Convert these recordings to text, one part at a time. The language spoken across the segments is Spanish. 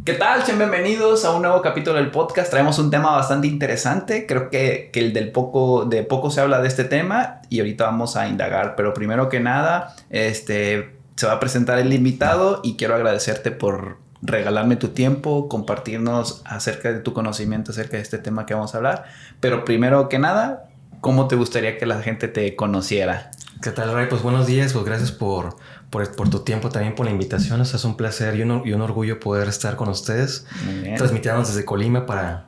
¿Qué tal? Sean bienvenidos a un nuevo capítulo del podcast. Traemos un tema bastante interesante. Creo que el de poco se habla de este tema y ahorita vamos a indagar. Pero primero que nada, se va a presentar el invitado y quiero agradecerte por regalarme tu tiempo, compartirnos acerca de tu conocimiento acerca de este tema que vamos a hablar. Pero primero que nada, ¿cómo te gustaría que la gente te conociera? ¿Qué tal, Ray? Pues buenos días, pues gracias por tu tiempo, también por la invitación. O sea, es un placer y un orgullo poder estar con ustedes, transmitiéndonos desde Colima para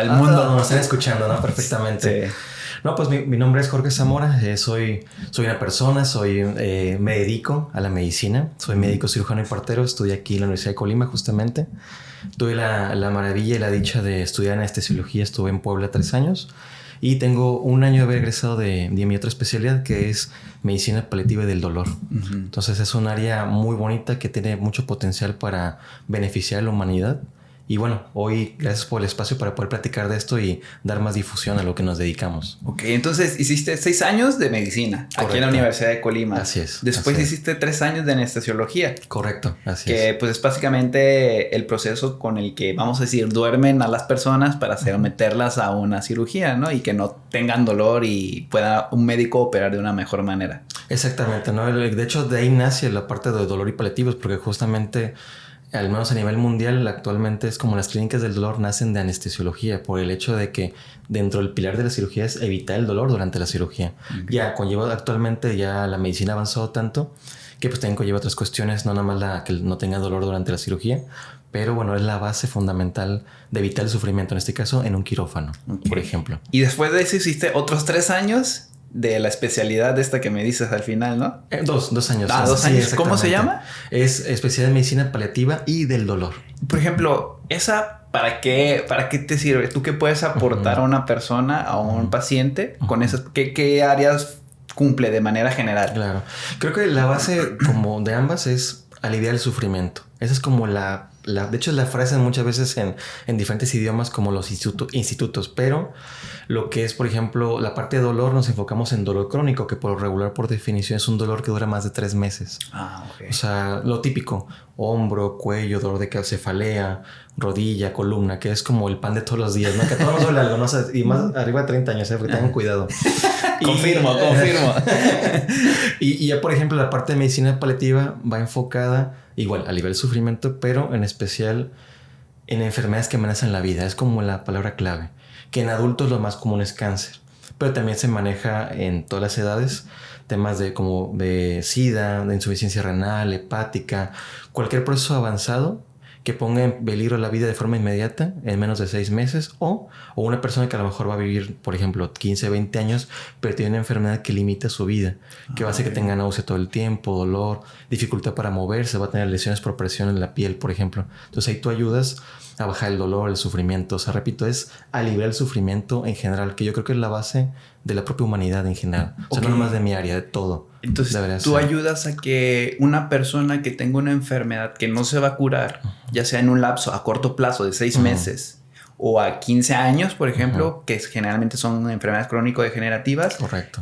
el mundo. Nos están escuchando, ¿no? Perfectamente. Sí. No, pues mi nombre es Jorge Zamora, soy una persona, me dedico a la medicina, soy médico cirujano y partero, estudié aquí en la Universidad de Colima justamente. Tuve la maravilla y la dicha de estudiar anestesiología, estuve en Puebla 3 años. Y tengo un año de haber egresado de mi otra especialidad, que es medicina paliativa y del dolor. Uh-huh. Entonces es un área muy bonita que tiene mucho potencial para beneficiar a la humanidad. Y bueno, hoy gracias por el espacio para poder platicar de esto y dar más difusión a lo que nos dedicamos. Ok, entonces hiciste 6 años de medicina. Correcto. Aquí en la Universidad de Colima. Así es. Después hiciste 3 años de anestesiología. Correcto, así es. Que pues es básicamente el proceso con el que, vamos a decir, duermen a las personas para someterlas a una cirugía, ¿no? Y que no tengan dolor y pueda un médico operar de una mejor manera. Exactamente, ¿no? De hecho, de ahí nace la parte de dolor y paliativos, porque justamente, al menos a nivel mundial, actualmente es como las clínicas del dolor nacen de anestesiología, por el hecho de que dentro del pilar de la cirugía es evitar el dolor durante la cirugía. Okay. Ya conlleva actualmente, ya la medicina ha avanzado tanto que pues también conlleva otras cuestiones, no nada más que no tenga dolor durante la cirugía, pero bueno, es la base fundamental de evitar el sufrimiento, en este caso en un quirófano, okay, por ejemplo. Y después de eso hiciste otros 3 años de la especialidad de esta que me dices al final, ¿no? 2 años. Ah, 2 años. Sí, ¿cómo se llama? Es especialidad de medicina paliativa y del dolor. Por ejemplo, esa, ¿para qué te sirve? ¿Tú qué puedes aportar a una persona, a un paciente con esas? ¿Qué áreas cumple de manera general? Claro. Creo que la base como de ambas es aliviar el sufrimiento. Esa es como de hecho, la frase muchas veces en diferentes idiomas como los institutos, pero lo que es, por ejemplo, la parte de dolor, nos enfocamos en dolor crónico, que por regular, por definición, es un dolor que dura más de 3 meses. Ah, ok. O sea, lo típico, hombro, cuello, dolor de cefalea, rodilla, columna, que es como el pan de todos los días, ¿no? Que a todos nos duele algo, ¿no? O sea, y más arriba de 30 años, porque tengan cuidado. Confirmo. Y ya, por ejemplo, la parte de medicina paliativa va enfocada igual a aliviar el sufrimiento, pero en especial en enfermedades que amenazan la vida. Es como la palabra clave. Que en adultos lo más común es cáncer, pero también se maneja en todas las edades temas como de SIDA, de insuficiencia renal, hepática, cualquier proceso avanzado que ponga en peligro la vida de forma inmediata en menos de 6 meses o una persona que a lo mejor va a vivir, por ejemplo, 15, 20 años, pero tiene una enfermedad que limita su vida, que va a hacer que tenga náusea todo el tiempo, dolor, dificultad para moverse, va a tener lesiones por presión en la piel, por ejemplo. Entonces ahí tú ayudas a bajar el dolor, el sufrimiento. O sea, repito, es aliviar el sufrimiento en general, que yo creo que es la base de la propia humanidad en general. O sea, no nomás de mi área, de todo. Entonces, tú ayudas a que una persona que tenga una enfermedad que no se va a curar, ya sea en un lapso a corto plazo de 6 meses o a 15 años, por ejemplo, que generalmente son enfermedades crónico-degenerativas. Correcto.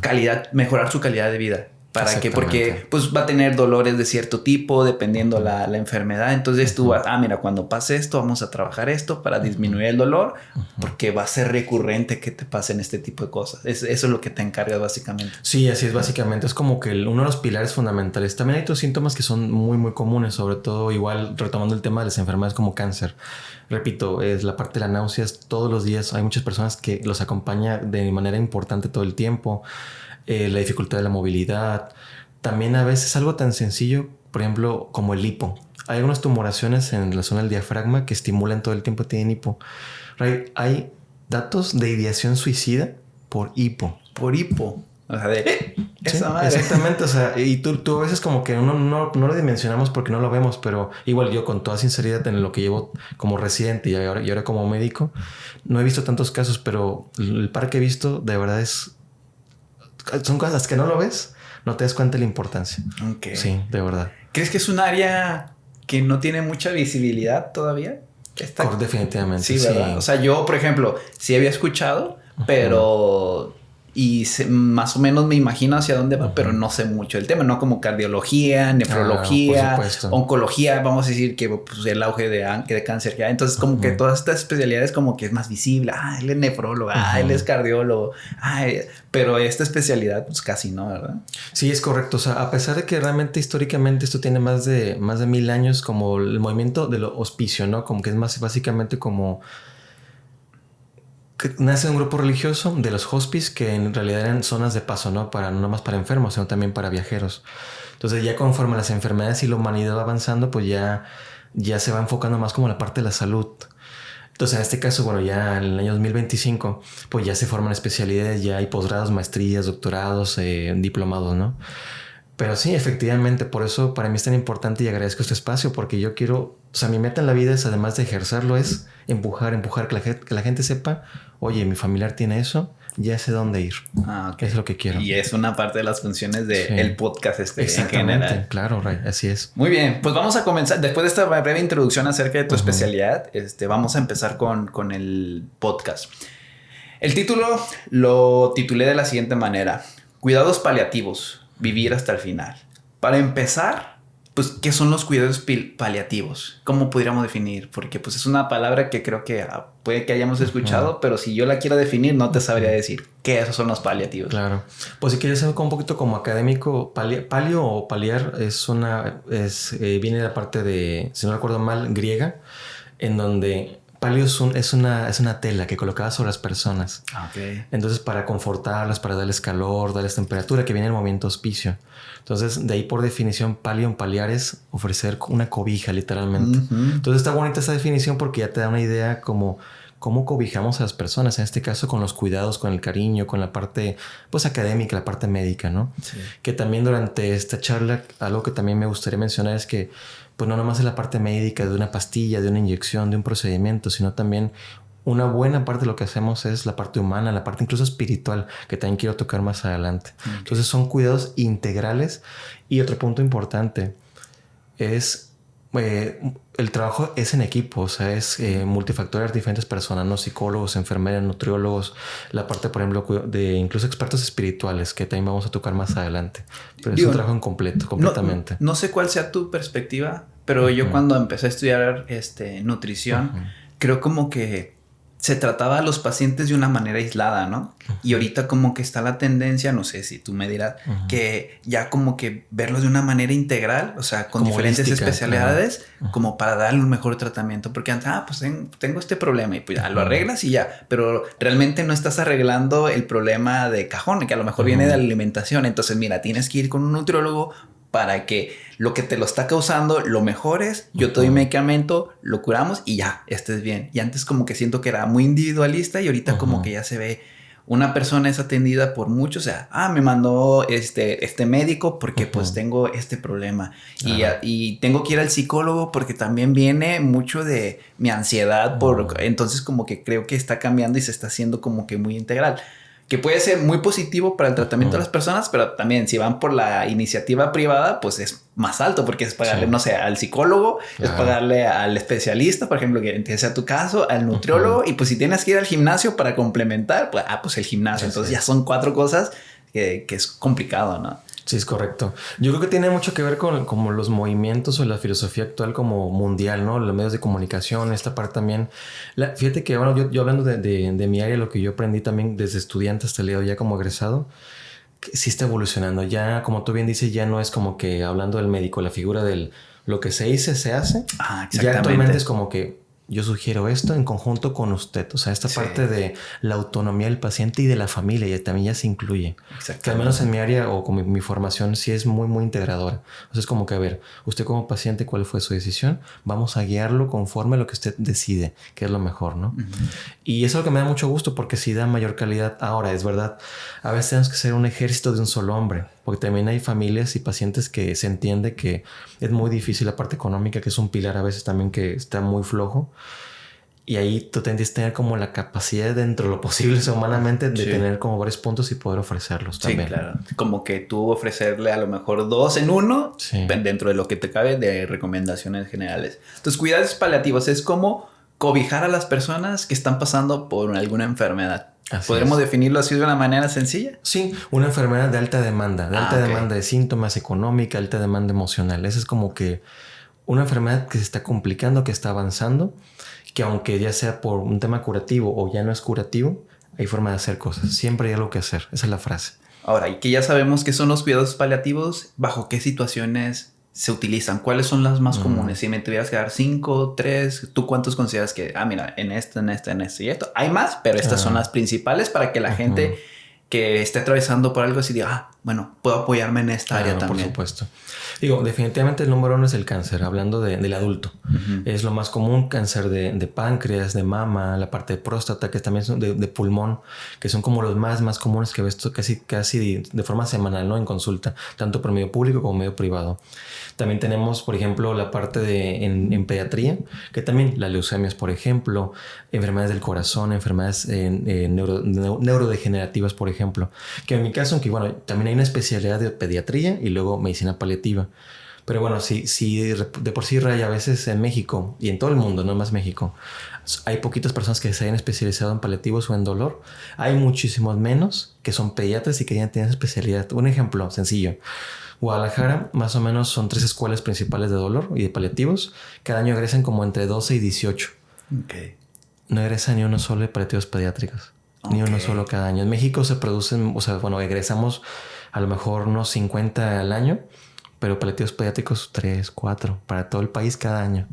Mejorar su calidad de vida. ¿Para qué? Porque pues va a tener dolores de cierto tipo dependiendo la enfermedad. Entonces tú vas, mira, cuando pase esto vamos a trabajar esto para disminuir el dolor, porque va a ser recurrente que te pasen este tipo de cosas. Eso es lo que te encargas básicamente. Sí, así es básicamente. Es como que uno de los pilares fundamentales. También hay otros síntomas que son muy, muy comunes, sobre todo igual retomando el tema de las enfermedades como cáncer. Repito, es la parte de las náuseas todos los días. Hay muchas personas que los acompaña de manera importante todo el tiempo. La dificultad de la movilidad. También a veces algo tan sencillo, por ejemplo, como el hipo. Hay algunas tumoraciones en la zona del diafragma que estimulan todo el tiempo, tienen hipo. Hay datos de ideación suicida por hipo. Por hipo. O sea, esa madre. Exactamente, o sea, y tú a veces como que no lo dimensionamos porque no lo vemos, pero igual yo con toda sinceridad en lo que llevo como residente y ahora como médico, no he visto tantos casos, pero el par que he visto de verdad son cosas que no lo ves, no te das cuenta de la importancia. Okay. Sí, de verdad. ¿Crees que es un área que no tiene mucha visibilidad todavía? Definitivamente. Sí, ¿verdad? Sí. O sea, yo, por ejemplo, sí había escuchado, pero más o menos me imagino hacia dónde va, pero no sé mucho del tema, no como cardiología, nefrología, oncología, vamos a decir que pues, el auge de cáncer que hay. Entonces como que todas estas especialidades como que es más visible. Él es nefrólogo, él es cardiólogo, pero esta especialidad pues casi no, ¿verdad? Sí, es correcto. O sea, a pesar de que realmente históricamente esto tiene más de 1000 años, como el movimiento del hospicio, ¿no? Como que es más básicamente como que nace un grupo religioso de los hospice que en realidad eran zonas de paso, ¿no? No nomás para enfermos, sino también para viajeros. Entonces ya conforme las enfermedades y la humanidad va avanzando, pues ya se va enfocando más como la parte de la salud. Entonces en este caso, bueno, ya en el año 2025, pues ya se forman especialidades, ya hay posgrados, maestrías, doctorados, diplomados, ¿no? Pero sí, efectivamente, por eso para mí es tan importante y agradezco este espacio, porque yo quiero, o sea, mi meta en la vida es, además de ejercerlo, es empujar, que la gente sepa, oye, mi familiar tiene eso, ya sé dónde ir. Okay. Es lo que quiero. Y es una parte de las funciones del podcast en general. Claro, Ray, así es. Muy bien, pues vamos a comenzar. Después de esta breve introducción acerca de tu especialidad, vamos a empezar con el podcast. El título lo titulé de la siguiente manera: Cuidados paliativos, vivir hasta el final. Para empezar, pues, ¿qué son los cuidados paliativos? ¿Cómo podríamos definir? Porque pues es una palabra que creo que puede que hayamos escuchado, pero si yo la quiero definir, no te sabría decir qué esos son los paliativos. Claro. Pues si quieres saber un poquito como académico, palio o paliar viene de la parte de, si no recuerdo mal, griega, en donde palio es una tela que colocaba sobre las personas. Okay. Entonces, para confortarlas, para darles calor, darles temperatura, que viene el movimiento hospicio. Entonces, de ahí por definición, paliar es ofrecer una cobija, literalmente. Entonces, está bonita esta definición porque ya te da una idea como cómo cobijamos a las personas, en este caso con los cuidados, con el cariño, con la parte pues académica, la parte médica, ¿no? Sí. Que también durante esta charla, algo que también me gustaría mencionar es que pues no nomás es la parte médica de una pastilla, de una inyección, de un procedimiento, sino también una buena parte de lo que hacemos es la parte humana, la parte incluso espiritual, que también quiero tocar más adelante. Okay. Entonces son cuidados integrales. Y otro punto importante es el trabajo es en equipo, o sea, es multifactorial, diferentes personas, ¿no? Psicólogos, enfermeras, nutriólogos, la parte, por ejemplo, de incluso expertos espirituales, que también vamos a tocar más adelante. Pero es un trabajo en completo, completamente. No sé cuál sea tu perspectiva, pero yo cuando empecé a estudiar nutrición, creo como que se trataba a los pacientes de una manera aislada, ¿no? Y ahorita como que está la tendencia, no sé si tú me dirás, que ya como que verlos de una manera integral, o sea, con como diferentes especialidades, como para darle un mejor tratamiento. Porque antes, pues tengo este problema y pues ya lo arreglas y ya. Pero realmente no estás arreglando el problema de cajón, que a lo mejor viene de la alimentación. Entonces, mira, tienes que ir con un nutriólogo para que lo que te lo está causando lo mejores, yo te doy medicamento, lo curamos y ya, estés bien. Y antes como que siento que era muy individualista y ahorita como que ya se ve una persona es atendida por muchos, o sea, me mandó este médico porque pues tengo este problema y tengo que ir al psicólogo porque también viene mucho de mi ansiedad entonces como que creo que está cambiando y se está haciendo como que muy integral. Que puede ser muy positivo para el tratamiento de las personas, pero también si van por la iniciativa privada, pues es más alto porque es pagarle, no sé, al psicólogo, es pagarle al especialista, por ejemplo, que sea tu caso, al nutriólogo, y pues si tienes que ir al gimnasio para complementar, pues el gimnasio. Entonces ya son 4 cosas que es complicado, ¿no? Sí, es correcto. Yo creo que tiene mucho que ver con como los movimientos o la filosofía actual como mundial, ¿no? Los medios de comunicación, esta parte también. Fíjate que, bueno, yo hablando de mi área, lo que yo aprendí también desde estudiante hasta el día de hoy, ya como egresado, que sí está evolucionando. Ya, como tú bien dices, ya no es como que hablando del médico, la figura del lo que se dice, se hace. Ya actualmente es como que yo sugiero esto en conjunto con usted. O sea, esta parte de la autonomía del paciente y de la familia y también ya se incluye. Que al menos en mi área o con mi formación sí es muy, muy integradora. O sea, es como que, a ver, usted como paciente, ¿cuál fue su decisión? Vamos a guiarlo conforme a lo que usted decide, que es lo mejor, ¿no? Y eso es lo que me da mucho gusto porque sí da mayor calidad. Ahora, es verdad, a veces tenemos que ser un ejército de un solo hombre. Porque también hay familias y pacientes que se entiende que es muy difícil la parte económica, que es un pilar a veces también que está muy flojo. Y ahí tú tendrías que tener como la capacidad dentro de lo posible humanamente de tener como varios puntos y poder ofrecerlos también. Sí, claro. Como que tú ofrecerle a lo mejor 2 en 1 dentro de lo que te cabe de recomendaciones generales. Entonces, cuidados paliativos es como cobijar a las personas que están pasando por alguna enfermedad. ¿Podremos definirlo así de una manera sencilla? Sí, una enfermedad de alta demanda, demanda de síntomas económica, alta demanda emocional. Esa es como que una enfermedad que se está complicando, que está avanzando, que aunque ya sea por un tema curativo o ya no es curativo, hay forma de hacer cosas. Siempre hay algo que hacer. Esa es la frase. Ahora, y que ya sabemos qué son los cuidados paliativos, ¿bajo qué situaciones se utilizan? ¿Cuáles son las más comunes? Si me tuvieras que dar 5, 3, ¿tú cuántos consideras que, mira, en esto y esto? Hay más, pero estas son las principales para que la gente que esté atravesando por algo así diga, bueno, puedo apoyarme en esta área también. Por supuesto. Digo, definitivamente el número 1 es el cáncer, hablando del adulto. Es lo más común, cáncer de páncreas, de mama, la parte de próstata, que también son de pulmón, que son como los más comunes que ves casi de forma semanal, ¿no? En consulta, tanto por medio público como medio privado. También tenemos, por ejemplo, la parte en pediatría, que también las leucemias, por ejemplo, enfermedades del corazón, enfermedades neurodegenerativas, por ejemplo. Que en mi caso, aunque bueno, también hay una especialidad de pediatría y luego medicina paliativa. Pero bueno, si de por sí, Ray, a veces en México y en todo el mundo, no más México, hay poquitas personas que se hayan especializado en paliativos o en dolor. Hay muchísimos menos que son pediatras y que ya tienen especialidad. Un ejemplo sencillo. Guadalajara, más o menos son 3 escuelas principales de dolor y de paliativos. Cada año egresan como entre 12 y 18. Okay. No egresa ni uno solo de paliativos pediátricos. Ni uno solo cada año. En México se producen, egresamos a lo mejor unos 50 al año, pero paliativos pediátricos 3, 4 para todo el país cada año.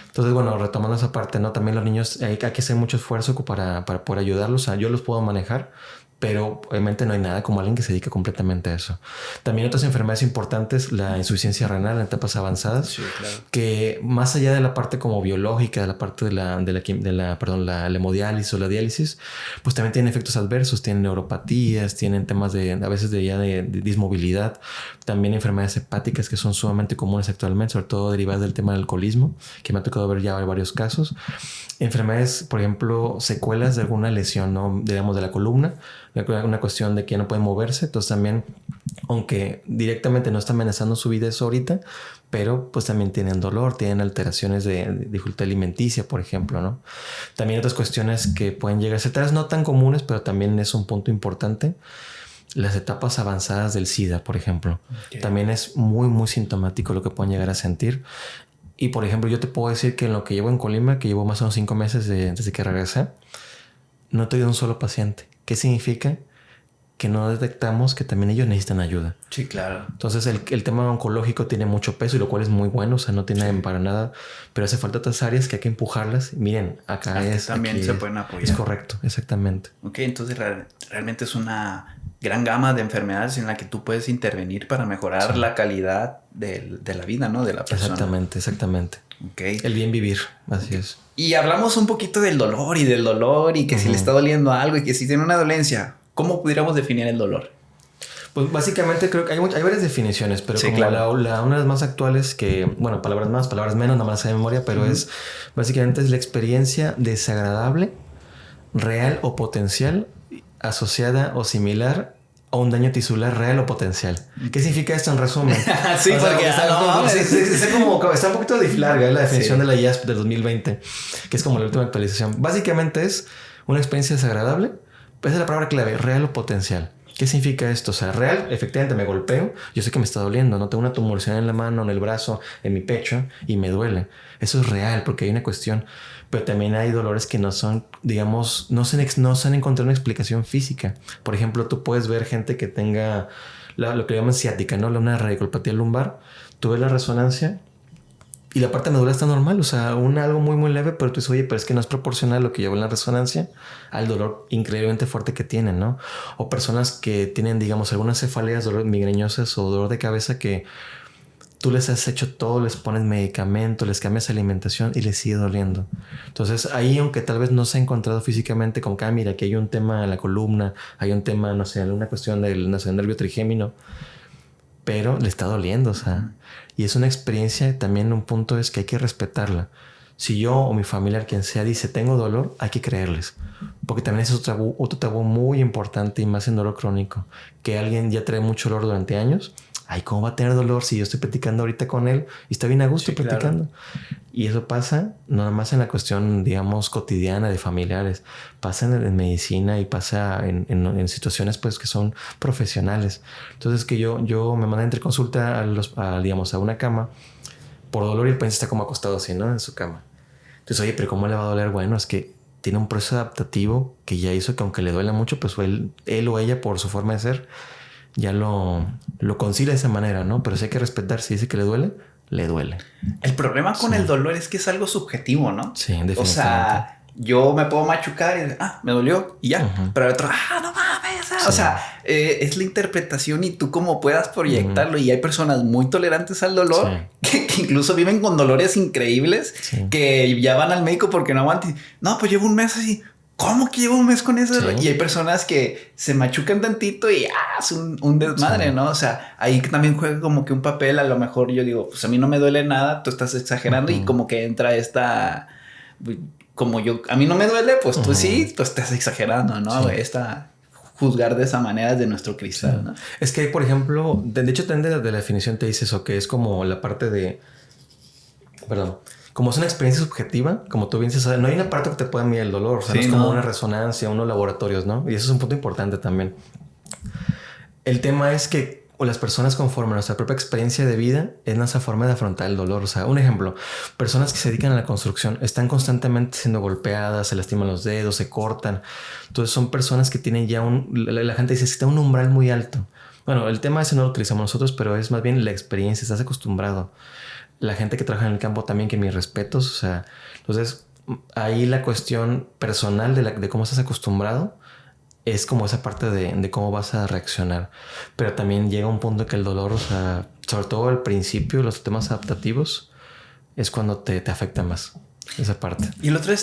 Entonces, bueno, retomando esa parte, ¿no? También los niños hay que hacer mucho esfuerzo para poder ayudarlos. O sea, yo los puedo manejar, pero obviamente no hay nada como alguien que se dedique completamente a eso. También otras enfermedades importantes, la insuficiencia renal en etapas avanzadas, sí, claro, que más allá de la parte como biológica, de la parte de la hemodiálisis o la diálisis, pues también tienen efectos adversos, tienen neuropatías, tienen temas a veces de dismovilidad, también enfermedades hepáticas que son sumamente comunes actualmente, sobre todo derivadas del tema del alcoholismo, que me ha tocado ver ya varios casos. Enfermedades, por ejemplo, secuelas de alguna lesión, ¿no? Digamos, de la columna, una cuestión de que no puede moverse. Entonces también, aunque directamente no está amenazando su vida eso ahorita, pero pues también tienen dolor, tienen alteraciones de dificultad alimenticia, por ejemplo, ¿no? También otras cuestiones que pueden llegar a ser tal vez no tan comunes, pero también es un punto importante. Las etapas avanzadas del SIDA, por ejemplo. Okay. También es muy sintomático lo que pueden llegar a sentir. Y, por ejemplo, yo te puedo decir que en lo que llevo en Colima, que llevo más o menos 5 meses desde que regresé, no he tenido un solo paciente. ¿Qué significa? Que no detectamos que también ellos necesitan ayuda. Sí, claro. Entonces, el tema oncológico tiene mucho peso y lo cual es muy bueno. O sea, no tiene para nada. Pero hace falta otras áreas que hay que empujarlas. Miren, acá es... También aquí se pueden apoyar. Es correcto, exactamente. Ok, entonces realmente es una gran gama de enfermedades en la que tú puedes intervenir para mejorar la calidad de la vida, ¿no? De la persona. Exactamente. Okay. El bien vivir, así es. Y hablamos un poquito del dolor y que si le está doliendo algo y que si tiene una dolencia, ¿cómo pudiéramos definir el dolor? Pues básicamente creo que hay varias definiciones, pero sí, como claro. una de las más actuales que, bueno, palabras más, palabras menos, no me las sé de memoria, pero básicamente es la experiencia desagradable, real o potencial, asociada o similar a un daño tisular real o potencial. ¿Qué significa esto en resumen? Sí, o sea, porque está un poquito larga la definición de la IASP del 2020, que es como la última actualización. Básicamente es una experiencia desagradable, esa es la palabra clave, real o potencial. ¿Qué significa esto? O sea, real, efectivamente me golpeo, yo sé que me está doliendo, no tengo una tumorción en la mano, en el brazo, en mi pecho y me duele. Eso es real porque hay una cuestión, pero también hay dolores que no son, digamos, no se han encontrado una explicación física. Por ejemplo, tú puedes ver gente que tenga lo que llaman ciática, ¿no? Una radiculopatía lumbar, tú ves la resonancia y la parte medular está normal, o sea, algo muy leve, pero tú dices, oye, pero es que no es proporcional lo que lleva en la resonancia al dolor increíblemente fuerte que tienen, ¿no? O personas que tienen, digamos, algunas cefaleas, dolor migrañosas o dolor de cabeza que tú les has hecho todo, les pones medicamento, les cambias alimentación y les sigue doliendo. Entonces ahí, aunque tal vez no se ha encontrado físicamente como que, mira, que hay un tema en la columna, hay un tema, no sé, alguna cuestión del nervio trigémino, pero le está doliendo, o sea, y es una experiencia, también un punto es que hay que respetarla. Si yo o mi familiar, quien sea, dice tengo dolor, hay que creerles, porque también es otro tabú muy importante y más en dolor crónico, que alguien ya trae mucho dolor durante años ay, ¿cómo va a tener dolor si yo estoy platicando ahorita con él y está bien a gusto platicando? Claro. Y eso pasa no nada más en la cuestión, digamos, cotidiana de familiares, pasa en medicina y pasa en situaciones pues que son profesionales. Entonces que yo me mandé entre consulta digamos, a una cama por dolor y el paciente está como acostado así, ¿no? En su cama. Entonces, oye, pero ¿cómo le va a doler? Bueno, es que tiene un proceso adaptativo que ya hizo que aunque le duela mucho, pues él o ella por su forma de ser ya lo concilia de esa manera, ¿no? Pero sí hay que respetar. Si dice que le duele, le duele. El problema con el dolor es que es algo subjetivo, ¿no? Sí, definitivamente. O sea, yo me puedo machucar y me dolió y ya. Pero el otro, no mames. Sí. O sea, es la interpretación y tú cómo puedas proyectarlo. Y hay personas muy tolerantes al dolor que incluso viven con dolores increíbles que ya van al médico porque no aguantan. No, pues llevo un mes así. ¿Cómo que llevo un mes con eso? Sí. Y hay personas que se machucan tantito y es un desmadre, ¿no? O sea, ahí también juega como que un papel. A lo mejor yo digo, pues a mí no me duele nada, tú estás exagerando y como que entra esta... Como a mí no me duele, pues tú sí, tú estás exagerando, ¿no? Sí. Juzgar de esa manera es de nuestro cristal, ¿no? Es que, por ejemplo, de hecho, de la definición te dice eso, que es como la parte de... Perdón. Como es una experiencia subjetiva, como tú bien dices, no hay una parte que te pueda medir el dolor. O sea, no es como una resonancia, unos laboratorios, ¿no? Y eso es un punto importante también. El tema es que las personas conforme a nuestra propia experiencia de vida es nuestra forma de afrontar el dolor. O sea, un ejemplo, personas que se dedican a la construcción están constantemente siendo golpeadas, se lastiman los dedos, se cortan. Entonces son personas que tienen ya la gente dice que está un umbral muy alto. Bueno, el tema ese no lo utilizamos nosotros, pero es más bien la experiencia, estás acostumbrado. La gente que trabaja en el campo también, que mis respetos. O sea, entonces ahí la cuestión personal de cómo estás acostumbrado es como esa parte de cómo vas a reaccionar. Pero también llega un punto que el dolor, o sea, sobre todo al principio, los temas adaptativos, es cuando te afecta más esa parte. Y el otro día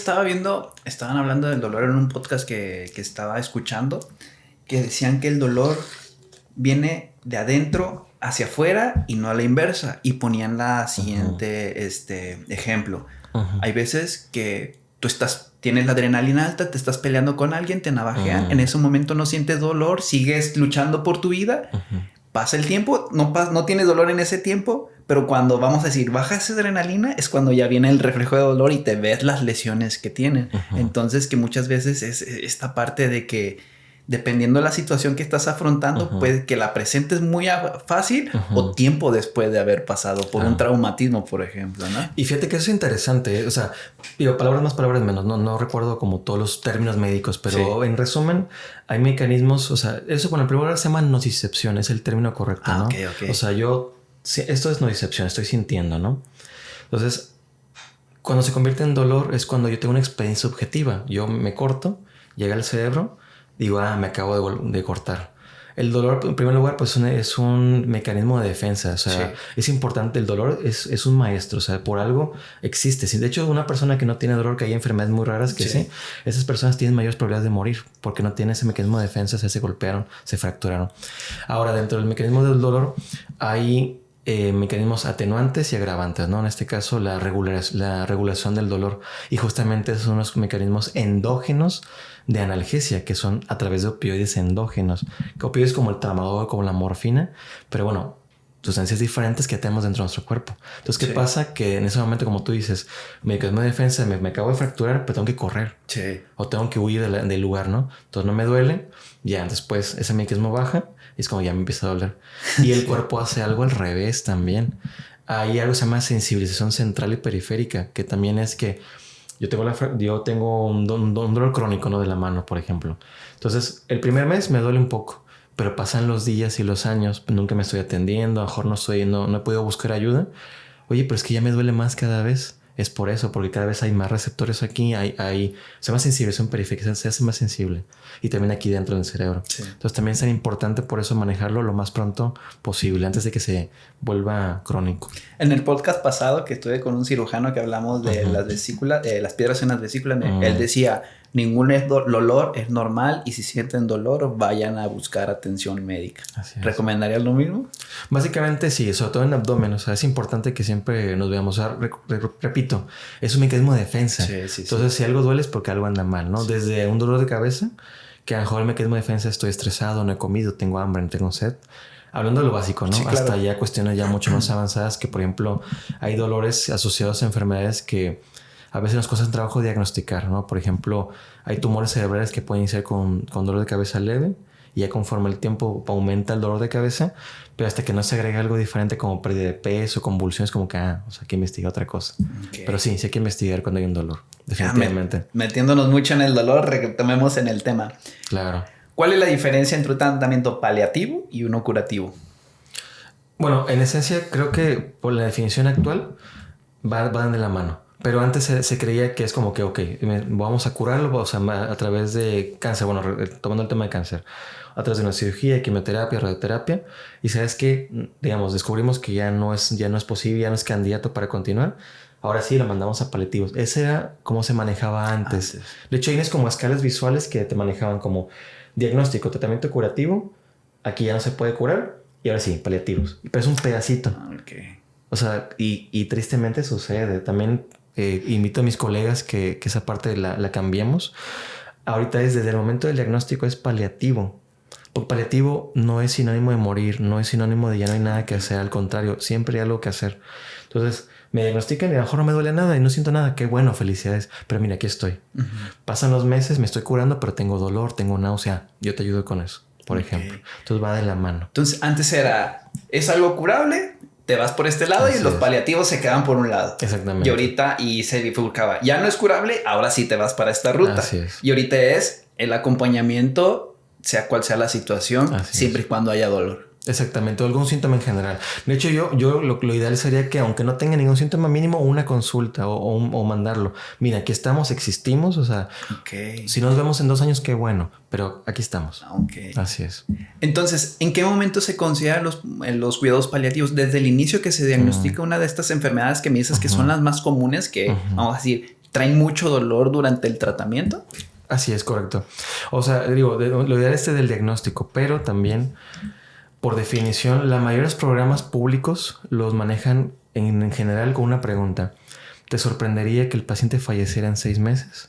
estaban hablando del dolor en un podcast que estaba escuchando, que decían que el dolor viene de adentro hacia afuera y no a la inversa. Y ponían la siguiente ejemplo. Hay veces que tú tienes la adrenalina alta, te estás peleando con alguien, te navajean. En ese momento no sientes dolor, sigues luchando por tu vida. Pasa el tiempo, no tienes dolor en ese tiempo, pero cuando, vamos a decir, baja esa adrenalina, es cuando ya viene el reflejo de dolor y te ves las lesiones que tienen. Entonces, que muchas veces es esta parte de que dependiendo de la situación que estás afrontando, puede que la presentes muy fácil o tiempo después de haber pasado por un traumatismo, por ejemplo, ¿no? Y fíjate que eso es interesante. O sea, digo, palabras más, palabras menos. No recuerdo como todos los términos médicos, pero en resumen, hay mecanismos. O sea, eso con el primer se llama nocicepción, es el término correcto, ¿no? Okay. O sea, esto es nocicepción, estoy sintiendo, ¿no? Entonces, cuando se convierte en dolor es cuando yo tengo una experiencia subjetiva. Yo me corto, llega al cerebro, digo, me acabo de cortar. El dolor, en primer lugar, pues es un mecanismo de defensa. O sea, es importante. El dolor es un maestro. O sea, por algo existe. De hecho, una persona que no tiene dolor, que hay enfermedades muy raras que esas personas tienen mayores probabilidades de morir porque no tienen ese mecanismo de defensa, se golpearon, se fracturaron. Ahora, dentro del mecanismo del dolor hay mecanismos atenuantes y agravantes, ¿no? En este caso, la regulación del dolor. Y justamente esos son los mecanismos endógenos de analgesia, que son a través de opioides endógenos. Opioides como el tramadol, como la morfina, pero bueno, sustancias diferentes que tenemos dentro de nuestro cuerpo. Entonces, ¿qué pasa? Que en ese momento, como tú dices, mecanismo de defensa, me acabo de fracturar, pero tengo que correr. O tengo que huir del lugar, ¿no? Entonces no me duele. Ya, después ese mecanismo baja y es como ya me empieza a doler. Y el cuerpo hace algo al revés también. Hay algo que se llama sensibilización central y periférica, que también es que yo tengo un dolor crónico, ¿no? De la mano, por ejemplo. Entonces, el primer mes me duele un poco, pero pasan los días y los años, nunca me estoy atendiendo, a lo mejor no he podido buscar ayuda. Oye, pero es que ya me duele más cada vez. Es por eso, porque cada vez hay más receptores aquí, se llama sensibilización periférica, se hace más sensible. Y también aquí dentro del cerebro. Entonces también es tan importante por eso manejarlo lo más pronto posible, antes de que se vuelva crónico. En el podcast pasado que estuve con un cirujano que hablamos de las vesículas, de las piedras en las vesículas, él decía, ningún dolor es normal y si sienten dolor vayan a buscar atención médica. ¿Recomendarías lo mismo? Básicamente sí, sobre todo en abdomen. O sea, es importante que siempre nos veamos. O sea, repito, es un mecanismo de defensa. Entonces, si algo duele es porque algo anda mal, ¿no? Desde un dolor de cabeza, que a lo mejor el mecanismo de defensa estoy estresado, no he comido, tengo hambre, no tengo sed, Hablando de lo básico, ¿no? Sí, claro. Hasta ya cuestiones ya mucho más avanzadas que, por ejemplo, hay dolores asociados a enfermedades que a veces nos cuesta trabajo diagnosticar, ¿no? Por ejemplo, hay tumores cerebrales que pueden iniciar con dolor de cabeza leve y ya conforme el tiempo aumenta el dolor de cabeza, pero hasta que no se agrega algo diferente como pérdida de peso, convulsiones, como que, o sea, hay que investigar otra cosa. Okay. Pero sí hay que investigar cuando hay un dolor, definitivamente. Metiéndonos mucho en el dolor, retomemos en el tema. Claro. ¿Cuál es la diferencia entre un tratamiento paliativo y uno curativo? Bueno, en esencia creo que por la definición actual van de la mano. Pero antes se creía que es como que, ok, vamos a curarlo, o sea, a través de cáncer, bueno, tomando el tema de cáncer, a través de una cirugía, quimioterapia, radioterapia, y sabes que, digamos, descubrimos que ya no es posible, ya no es candidato para continuar. Ahora sí, lo mandamos a paliativos. Ese era cómo se manejaba antes. De hecho, tienes como escalas visuales que te manejaban como diagnóstico, tratamiento curativo. Aquí ya no se puede curar. Y ahora sí, paliativos. Pero es un pedacito. Okay. O sea, y tristemente sucede. También invito a mis colegas que esa parte la cambiemos. Ahorita desde el momento del diagnóstico es paliativo. Porque paliativo no es sinónimo de morir, no es sinónimo de ya no hay nada que hacer. Al contrario, siempre hay algo que hacer. Entonces, me diagnostican y a lo mejor no me duele nada y no siento nada. Qué bueno, felicidades. Pero mira, aquí estoy. Uh-huh. Pasan los meses, me estoy curando, pero tengo dolor, tengo náusea. Yo te ayudo con eso, por ejemplo. Entonces va de la mano. Entonces, antes ¿es algo curable? Te vas por este lado. Así y los paliativos se quedan por un lado. Exactamente. Y ahorita, y se bifurcaba. Ya no es curable, ahora sí te vas para esta ruta. Así es. Y ahorita es el acompañamiento, sea cual sea la situación, siempre y cuando haya dolor. Exactamente, o algún síntoma en general. De hecho, yo lo ideal sería que aunque no tenga ningún síntoma, mínimo una consulta o mandarlo. Mira, aquí estamos, existimos, o sea, si nos vemos en 2 años, qué bueno, pero aquí estamos. Así es. Entonces, ¿en qué momento se consideran los cuidados paliativos? Desde el inicio que se diagnostica una de estas enfermedades que me dices que son las más comunes, que vamos a decir, traen mucho dolor durante el tratamiento. Así es, correcto. O sea, digo, lo ideal es del diagnóstico, pero también... Por definición, la mayoría de los programas públicos los manejan en general con una pregunta. ¿Te sorprendería que el paciente falleciera en 6 meses?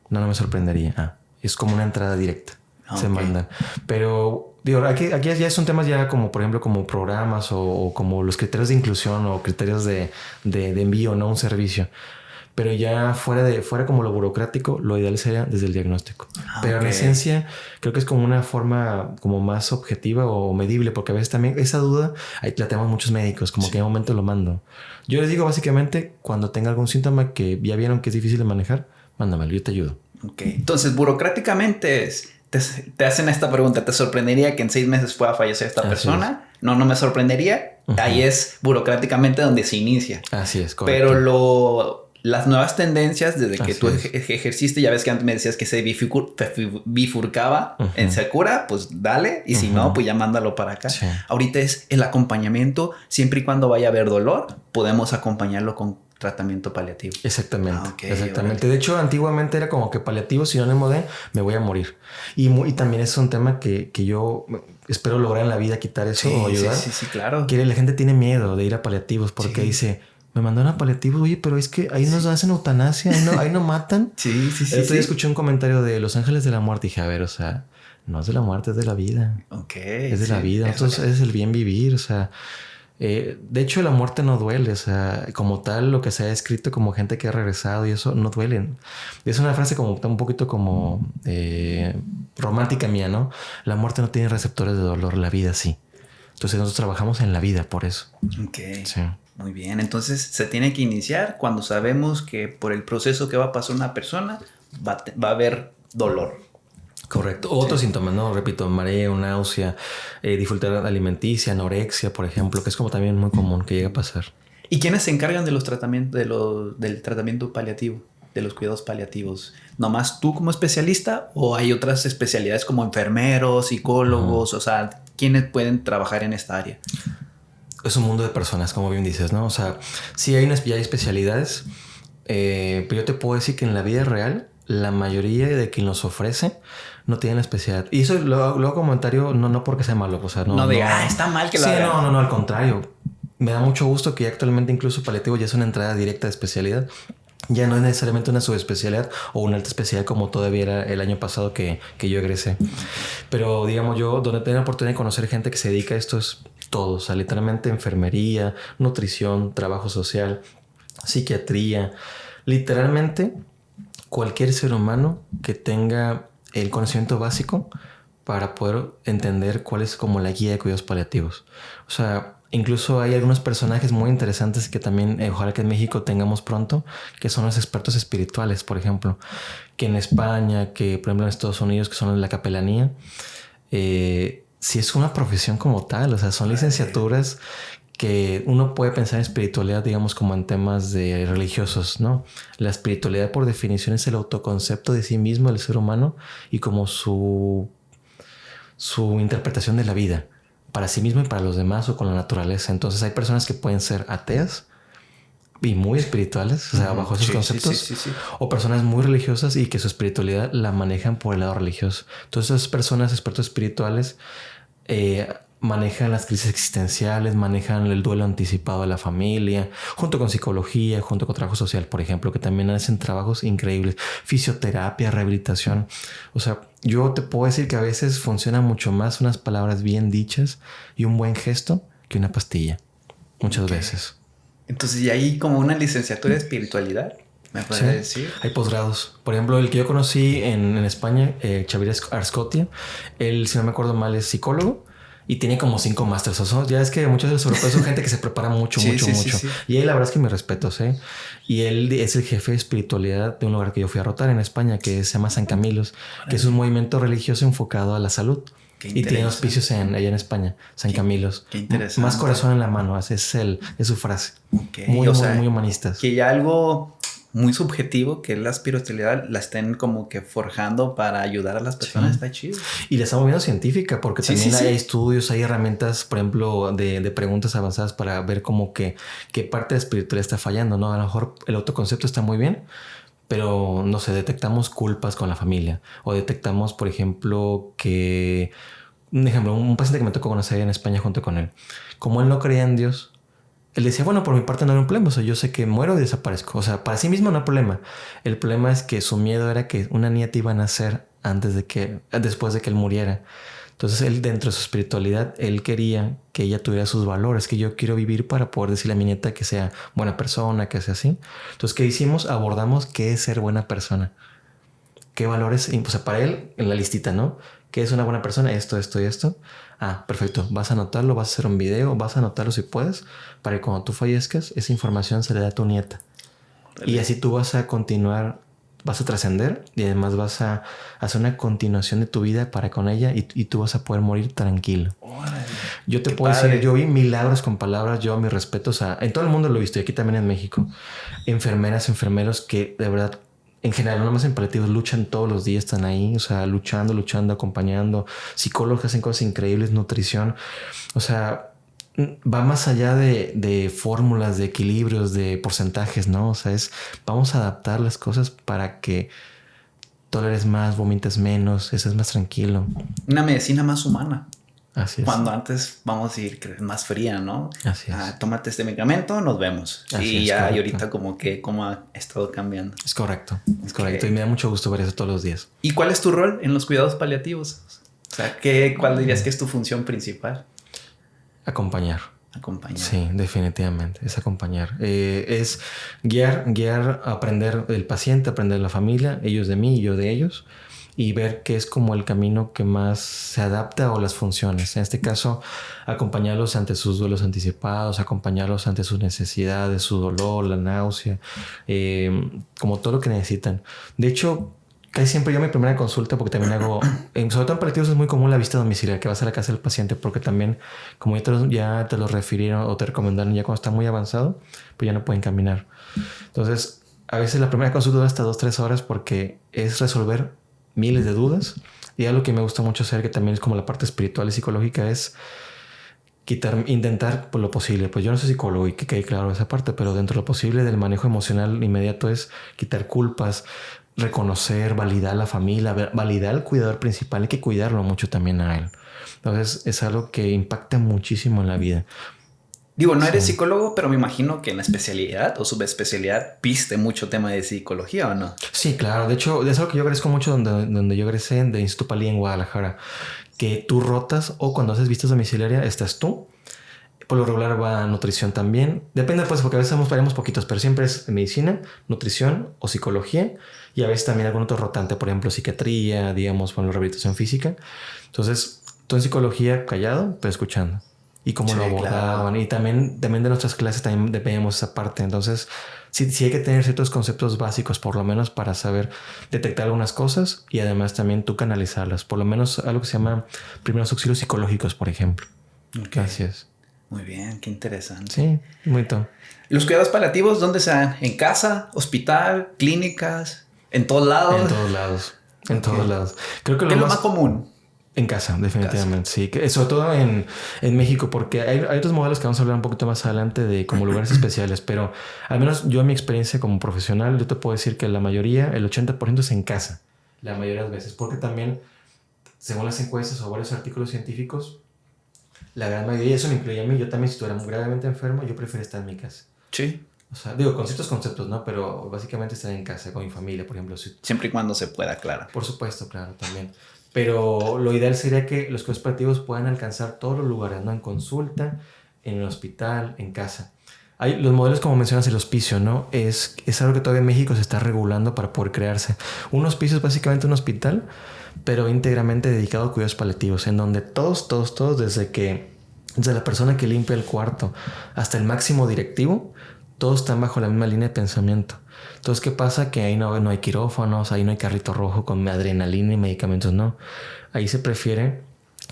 No me sorprendería. Es como una entrada directa. Se mandan. Pero digo, aquí ya es un tema ya como, por ejemplo, como programas o como los criterios de inclusión o criterios de envío, no un servicio. Pero ya fuera como lo burocrático, lo ideal sería desde el diagnóstico. Pero en esencia, creo que es como una forma como más objetiva o medible, porque a veces también esa duda ahí la tenemos muchos médicos, como que en un momento lo mando. Yo les digo básicamente, cuando tenga algún síntoma que ya vieron que es difícil de manejar, mándamelo, yo te ayudo. Entonces, burocráticamente te hacen esta pregunta, ¿te sorprendería que en 6 meses pueda fallecer esta persona? No me sorprendería. Ahí es burocráticamente donde se inicia. Así es, correcto. Pero las nuevas tendencias, desde que tú ejerciste, ya ves que antes me decías que se bifurcaba en se cura, pues dale. Y si no, pues ya mándalo para acá. Sí. Ahorita es el acompañamiento. Siempre y cuando vaya a haber dolor, podemos acompañarlo con tratamiento paliativo. Exactamente. Exactamente. De hecho, antiguamente era como que paliativo sinónimo de me voy a morir. Y también es un tema que yo espero lograr en la vida, quitar eso o ayudar. Sí, claro. Que la gente tiene miedo de ir a paliativos porque dice... Me mandaron a paliativos, oye, pero es que ahí nos hacen eutanasia, ahí no matan. Sí. Escuché un comentario de Los Ángeles de la Muerte y dije, a ver, o sea, no es de la muerte, es de la vida. Es de la vida, entonces es el bien vivir, o sea... de hecho, la muerte no duele, o sea, como tal, lo que se ha escrito como gente que ha regresado y eso no duelen. Es una frase como un poquito como romántica mía, ¿no? La muerte no tiene receptores de dolor, la vida sí. Entonces nosotros trabajamos en la vida por eso. Sí. Muy bien, entonces se tiene que iniciar cuando sabemos que por el proceso que va a pasar una persona va a haber dolor. Correcto. Otros síntomas, ¿no? Repito, mareo, náusea, dificultad alimenticia, anorexia, por ejemplo, que es como también muy común que llega a pasar. ¿Y quiénes se encargan de los tratamientos, del tratamiento paliativo, de los cuidados paliativos? ¿Nomás tú como especialista o hay otras especialidades como enfermeros, psicólogos? O sea, ¿quiénes pueden trabajar en esta área? Es un mundo de personas, como bien dices, ¿no? O sea, sí ya hay especialidades, pero yo te puedo decir que en la vida real, la mayoría de quien los ofrece no tienen especialidad. Y eso lo hago comentario no porque sea malo, o sea, no diga, está mal que lo haga. No, al contrario. Me da mucho gusto que actualmente incluso paliativo ya es una entrada directa de especialidad. Ya no es necesariamente una subespecialidad o una alta especialidad como todavía era el año pasado que yo egresé. Pero digamos yo, donde tengo la oportunidad de conocer gente que se dedica a esto es todo. O sea, literalmente enfermería, nutrición, trabajo social, psiquiatría. Literalmente cualquier ser humano que tenga el conocimiento básico para poder entender cuál es como la guía de cuidados paliativos. O sea, incluso hay algunos personajes muy interesantes que también ojalá que en México tengamos pronto, que son los expertos espirituales, por ejemplo, que en España, que por ejemplo en Estados Unidos, que son la capelanía, sí es una profesión como tal, o sea, son licenciaturas que uno puede pensar en espiritualidad, digamos, como en temas de religiosos, ¿no? La espiritualidad, por definición, es el autoconcepto de sí mismo del ser humano y como su interpretación de la vida para sí mismo y para los demás o con la naturaleza. Entonces hay personas que pueden ser ateas y muy espirituales, o sea, bajo esos conceptos, o personas muy religiosas y que su espiritualidad la manejan por el lado religioso. Entonces esas personas, expertos espirituales, manejan las crisis existenciales, manejan el duelo anticipado de la familia, junto con psicología, junto con trabajo social, por ejemplo, que también hacen trabajos increíbles, fisioterapia, rehabilitación. O sea, yo te puedo decir que a veces funciona mucho más unas palabras bien dichas y un buen gesto que una pastilla, muchas veces. Entonces, ¿y hay como una licenciatura de espiritualidad? ¿Me puedes decir? Hay posgrados. Por ejemplo, el que yo conocí en España, Xavier Arscotia, él, si no me acuerdo mal, es psicólogo y tiene como 5 másteres. O sea, ya es que muchos de los europeos son gente que se prepara mucho. Y él, la verdad es que mis respetos, ¿eh? Y él es el jefe de espiritualidad de un lugar que yo fui a rotar en España, que se llama San Camilos, que es un movimiento religioso enfocado a la salud. Y tiene hospicios allá en España, San Camilos. Qué interesante. Más corazón en la mano, es su frase. Okay. Muy humanistas. Que ya algo muy subjetivo, que es la espiritualidad, la estén como que forjando para ayudar a las personas, está chido. Y la estamos viendo científica, porque también hay estudios, hay herramientas, por ejemplo, de preguntas avanzadas para ver como que qué parte de la espiritualidad está fallando, ¿no? A lo mejor el autoconcepto está muy bien, pero no sé, detectamos culpas con la familia, o detectamos, por ejemplo, que... Un ejemplo, un paciente que me tocó conocer en España junto con él. Como él no creía en Dios, él decía, bueno, por mi parte no hay un problema. O sea, yo sé que muero y desaparezco. O sea, para sí mismo no hay problema. El problema es que su miedo era que una nieta iba a nacer después de que él muriera. Entonces él, dentro de su espiritualidad, él quería que ella tuviera sus valores, que yo quiero vivir para poder decirle a mi nieta que sea buena persona, que sea así. Entonces, ¿qué hicimos? Abordamos qué es ser buena persona. ¿Qué valores? O sea, para él, en la listita, ¿no? ¿Qué es una buena persona? Esto, esto y esto. Ah, perfecto. Vas a anotarlo, vas a hacer un video, vas a anotarlo si puedes, para que cuando tú fallezcas, esa información se le da a tu nieta. Vale. Y así tú vas a continuar, vas a trascender y además vas a hacer una continuación de tu vida para con ella y tú vas a poder morir tranquilo. Órale, yo te puedo decir, yo vi milagros con palabras, yo mis respetos en todo el mundo lo he visto y aquí también en México. Enfermeras, enfermeros que de verdad... En general, no más en paliativos, luchan todos los días, están ahí, o sea, luchando, acompañando. Psicólogos hacen cosas increíbles, nutrición. O sea, va más allá de fórmulas, de equilibrios, de porcentajes, ¿no? O sea, vamos a adaptar las cosas para que toleres más, vomites menos, estés más tranquilo. Una medicina más humana. Así es. Cuando antes, vamos a decir, más fría, ¿no? Así es. Tómate este medicamento, nos vemos. Y ahorita como que cómo ha estado cambiando. Es correcto, es correcto. Y me da mucho gusto ver eso todos los días. ¿Y cuál es tu rol en los cuidados paliativos? O sea, ¿cuál dirías que es tu función principal? Acompañar. Sí, definitivamente. Es acompañar. Es guiar, aprender del paciente, aprender de la familia, ellos de mí y yo de ellos. Y ver qué es como el camino que más se adapta o las funciones. En este caso, acompañarlos ante sus duelos anticipados, acompañarlos ante sus necesidades, su dolor, la náusea, como todo lo que necesitan. De hecho, casi siempre yo mi primera consulta, porque también hago, sobre todo en paliativos es muy común la visita domiciliaria, que vas a la casa del paciente, porque también, como ya te lo refirieron o te recomendaron ya cuando está muy avanzado, pues ya no pueden caminar. Entonces, a veces la primera consulta dura hasta 2-3 horas porque es resolver miles de dudas. Y algo que me gusta mucho hacer, que también es como la parte espiritual y psicológica, es intentar por lo posible. Pues yo no soy psicólogo y que quede claro esa parte, pero dentro de lo posible del manejo emocional inmediato es quitar culpas, reconocer, validar la familia, validar al cuidador principal. Hay que cuidarlo mucho también a él. Entonces es algo que impacta muchísimo en la vida. Digo, no eres Sí. psicólogo, pero me imagino que en la especialidad o subespecialidad viste mucho tema de psicología, ¿o no? Sí, claro. De hecho, es algo que yo agradezco mucho donde yo egresé, de Instituto Palí en Guadalajara, que tú rotas o cuando haces vistas domiciliaria estás tú. Por lo regular va nutrición también. Depende, pues, porque a veces variamos poquitos, pero siempre es medicina, nutrición o psicología. Y a veces también algún otro rotante, por ejemplo, psiquiatría, digamos, bueno, rehabilitación física. Entonces, tú en psicología callado, pero escuchando. Y cómo Sí, lo claro. abordaban. Y también de nuestras clases también dependemos esa parte. Entonces, sí hay que tener ciertos conceptos básicos, por lo menos, para saber detectar algunas cosas y además también tú canalizarlas. Por lo menos algo que se llama primeros auxilios psicológicos, por ejemplo. Ok. Gracias. Muy bien, qué interesante. Sí, muy todo. ¿Los cuidados paliativos dónde se dan? ¿En casa, hospital, clínicas, en todos En lados? todos lados. En Ok. todos lados. Creo que ¿Qué lo es lo más más común? en casa, Casa. definitivamente. Sí, sobre todo en México, porque hay otros modelos que vamos a hablar un poquito más adelante de como lugares especiales, pero al menos yo en mi experiencia como profesional, yo te puedo decir que la mayoría, el 80% es en casa. La mayoría de las veces, porque también, según las encuestas o varios artículos científicos, la gran mayoría, y eso me incluye a mí, yo también si estuviera gravemente enfermo, yo prefiero estar en mi casa. Sí. O sea, digo, con ciertos conceptos, ¿no? Pero básicamente estar en casa con mi familia, por ejemplo. Si Siempre y cuando se pueda, claro. por supuesto, claro, también. Pero lo ideal sería que los cuidados paliativos puedan alcanzar todos los lugares, ¿no? En consulta, en el hospital, en casa. Hay los modelos, como mencionas, el hospicio, ¿no? Es algo que todavía en México se está regulando para poder crearse. Un hospicio es básicamente un hospital, pero íntegramente dedicado a cuidados paliativos, en donde todos, desde la persona que limpia el cuarto hasta el máximo directivo, todos están bajo la misma línea de pensamiento. Entonces, ¿qué pasa? Que ahí no hay quirófanos, ahí no hay carrito rojo con adrenalina y medicamentos, no. Ahí se prefiere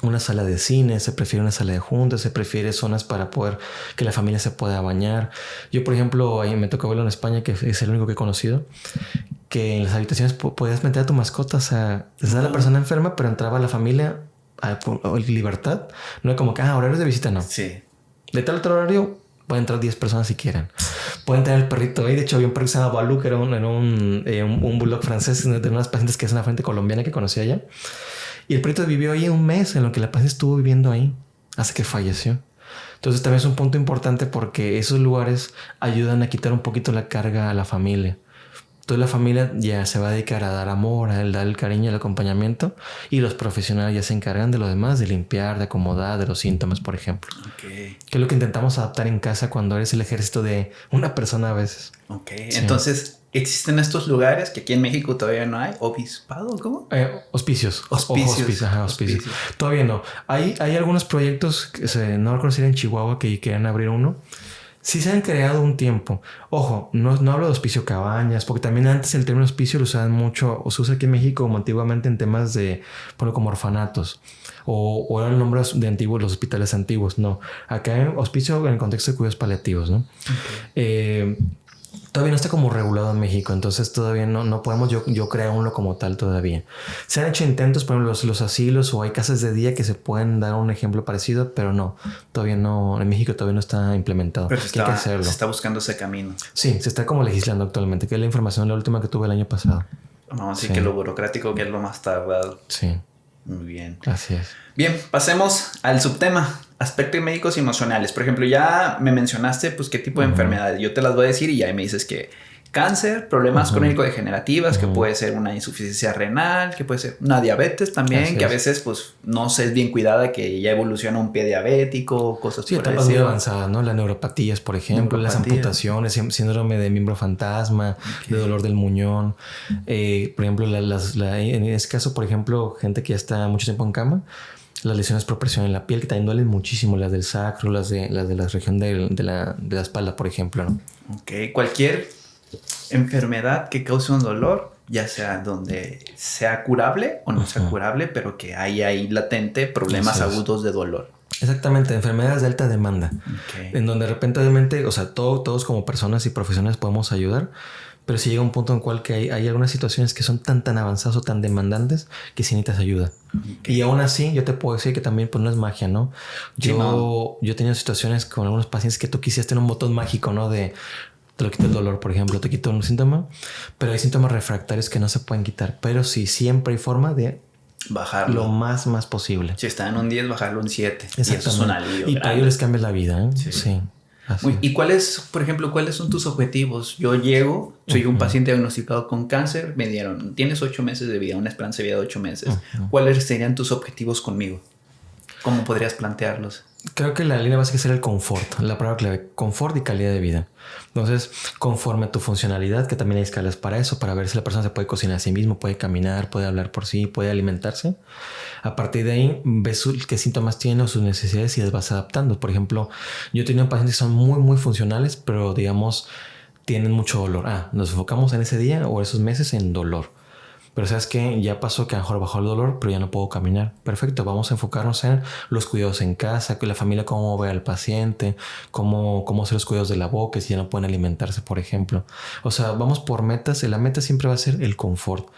una sala de cine, se prefiere una sala de juntas, se prefiere zonas para poder que la familia se pueda bañar. Yo, por ejemplo, ahí me tocó verlo en España, que es el único que he conocido, que en las habitaciones podías meter a tu mascota, o sea, estaba la persona enferma, pero entraba la familia a libertad. No es como que, horarios de visita, no. Sí. De tal otro horario pueden entrar 10 personas si quieren. Pueden tener el perrito ahí. De hecho, había un perro que se llama Balú, que era un bulldog francés de unas pacientes que es una fuente colombiana que conocí allá. Y el perrito vivió ahí un mes en lo que la paciente estuvo viviendo ahí hasta que falleció. Entonces también es un punto importante porque esos lugares ayudan a quitar un poquito la carga a la familia. Entonces la familia ya se va a dedicar a dar amor, a dar el cariño, el acompañamiento, y los profesionales ya se encargan de lo demás, de limpiar, de acomodar, de los síntomas, por ejemplo. Ok. Que es lo que intentamos adaptar en casa cuando eres el ejército de una persona a veces. Ok. Sí. Entonces, ¿existen estos lugares que aquí en México todavía no hay? ¿Obispado? ¿Cómo? Hospicios. Hospicios. Hospicios. Todavía no. Hay algunos proyectos que no recuerdo si era en Chihuahua que querían abrir uno. Sí se han creado un tiempo. Ojo, no hablo de hospicio cabañas, porque también antes el término hospicio lo usaban mucho, o se usa aquí en México como antiguamente en temas de, bueno, como orfanatos, o eran nombres de antiguos, los hospitales antiguos. No, acá en hospicio en el contexto de cuidados paliativos, ¿no? Okay. Todavía no está como regulado en México, entonces todavía no podemos yo crear uno como tal todavía. Se han hecho intentos, por ejemplo, los asilos o hay casas de día que se pueden dar un ejemplo parecido, pero no, todavía no, en México todavía no está implementado. Pero hay que hacerlo. Se está buscando ese camino. Sí, se está como legislando actualmente, que es la información, la última que tuve el año pasado. No, así que lo burocrático que es lo más tardado. Sí. Muy bien. Así es. Bien, pasemos al subtema, aspectos médicos y emocionales. Por ejemplo, ya me mencionaste pues qué tipo de enfermedades. Yo te las voy a decir y ya me dices que cáncer, problemas crónico-degenerativas, que puede ser una insuficiencia renal, que puede ser una diabetes también, Así que a es. veces pues no se es bien cuidada, que ya evoluciona un pie diabético, cosas Sí, por etapas muy avanzadas, ¿no? Las neuropatías, por ejemplo, las amputaciones, síndrome de miembro fantasma, de dolor del muñón. Por ejemplo, en este caso, por ejemplo, gente que ya está mucho tiempo en cama, las lesiones por presión en la piel, que también duelen muchísimo, las del sacro, las de la región de la espalda, por ejemplo, ¿no? Ok, cualquier enfermedad que cause un dolor, ya sea donde sea curable o no sea curable, pero que haya ahí latente problemas agudos de dolor. Exactamente, enfermedades de alta demanda, en donde de repente, obviamente, o sea, todos como personas y profesionales podemos ayudar, pero si llega un punto en el cual que hay algunas situaciones que son tan avanzadas o tan demandantes que sí necesitas ayuda. Y aún así, yo te puedo decir que también pues no es magia, ¿no? Yo he tenido situaciones con algunos pacientes que tú quisieras tener un botón mágico, ¿no? De te lo quito el dolor, por ejemplo, te quito un síntoma, pero hay síntomas refractarios que no se pueden quitar, pero sí siempre hay forma de Bajarlo. lo más posible. Si está en un 10, bajarlo un 7. Y Exactamente. eso es un alivio. Y para ellos les cambia la vida, ¿eh? Sí. Así. ¿Y por ejemplo, cuáles son tus objetivos? Yo llego, soy un paciente diagnosticado con cáncer, me dieron, tienes 8 meses de vida, una esperanza de vida de 8 meses. ¿Cuáles serían tus objetivos conmigo? ¿Cómo podrías plantearlos? Creo que la línea básica sería el confort, la palabra clave, confort y calidad de vida. Entonces, conforme a tu funcionalidad, que también hay escalas para eso, para ver si la persona se puede cocinar a sí mismo, puede caminar, puede hablar por sí, puede alimentarse. A partir de ahí, ves qué síntomas tiene o sus necesidades y las vas adaptando. Por ejemplo, yo he tenido pacientes que son muy funcionales, pero digamos, tienen mucho dolor. Nos enfocamos en ese día o esos meses en dolor. Pero sabes que ya pasó que a lo mejor bajó el dolor, pero ya no puedo caminar. Perfecto, vamos a enfocarnos en los cuidados en casa, que la familia cómo ve al paciente, cómo hacer los cuidados de la boca, si ya no pueden alimentarse, por ejemplo. O sea, vamos por metas. La meta siempre va a ser el confort.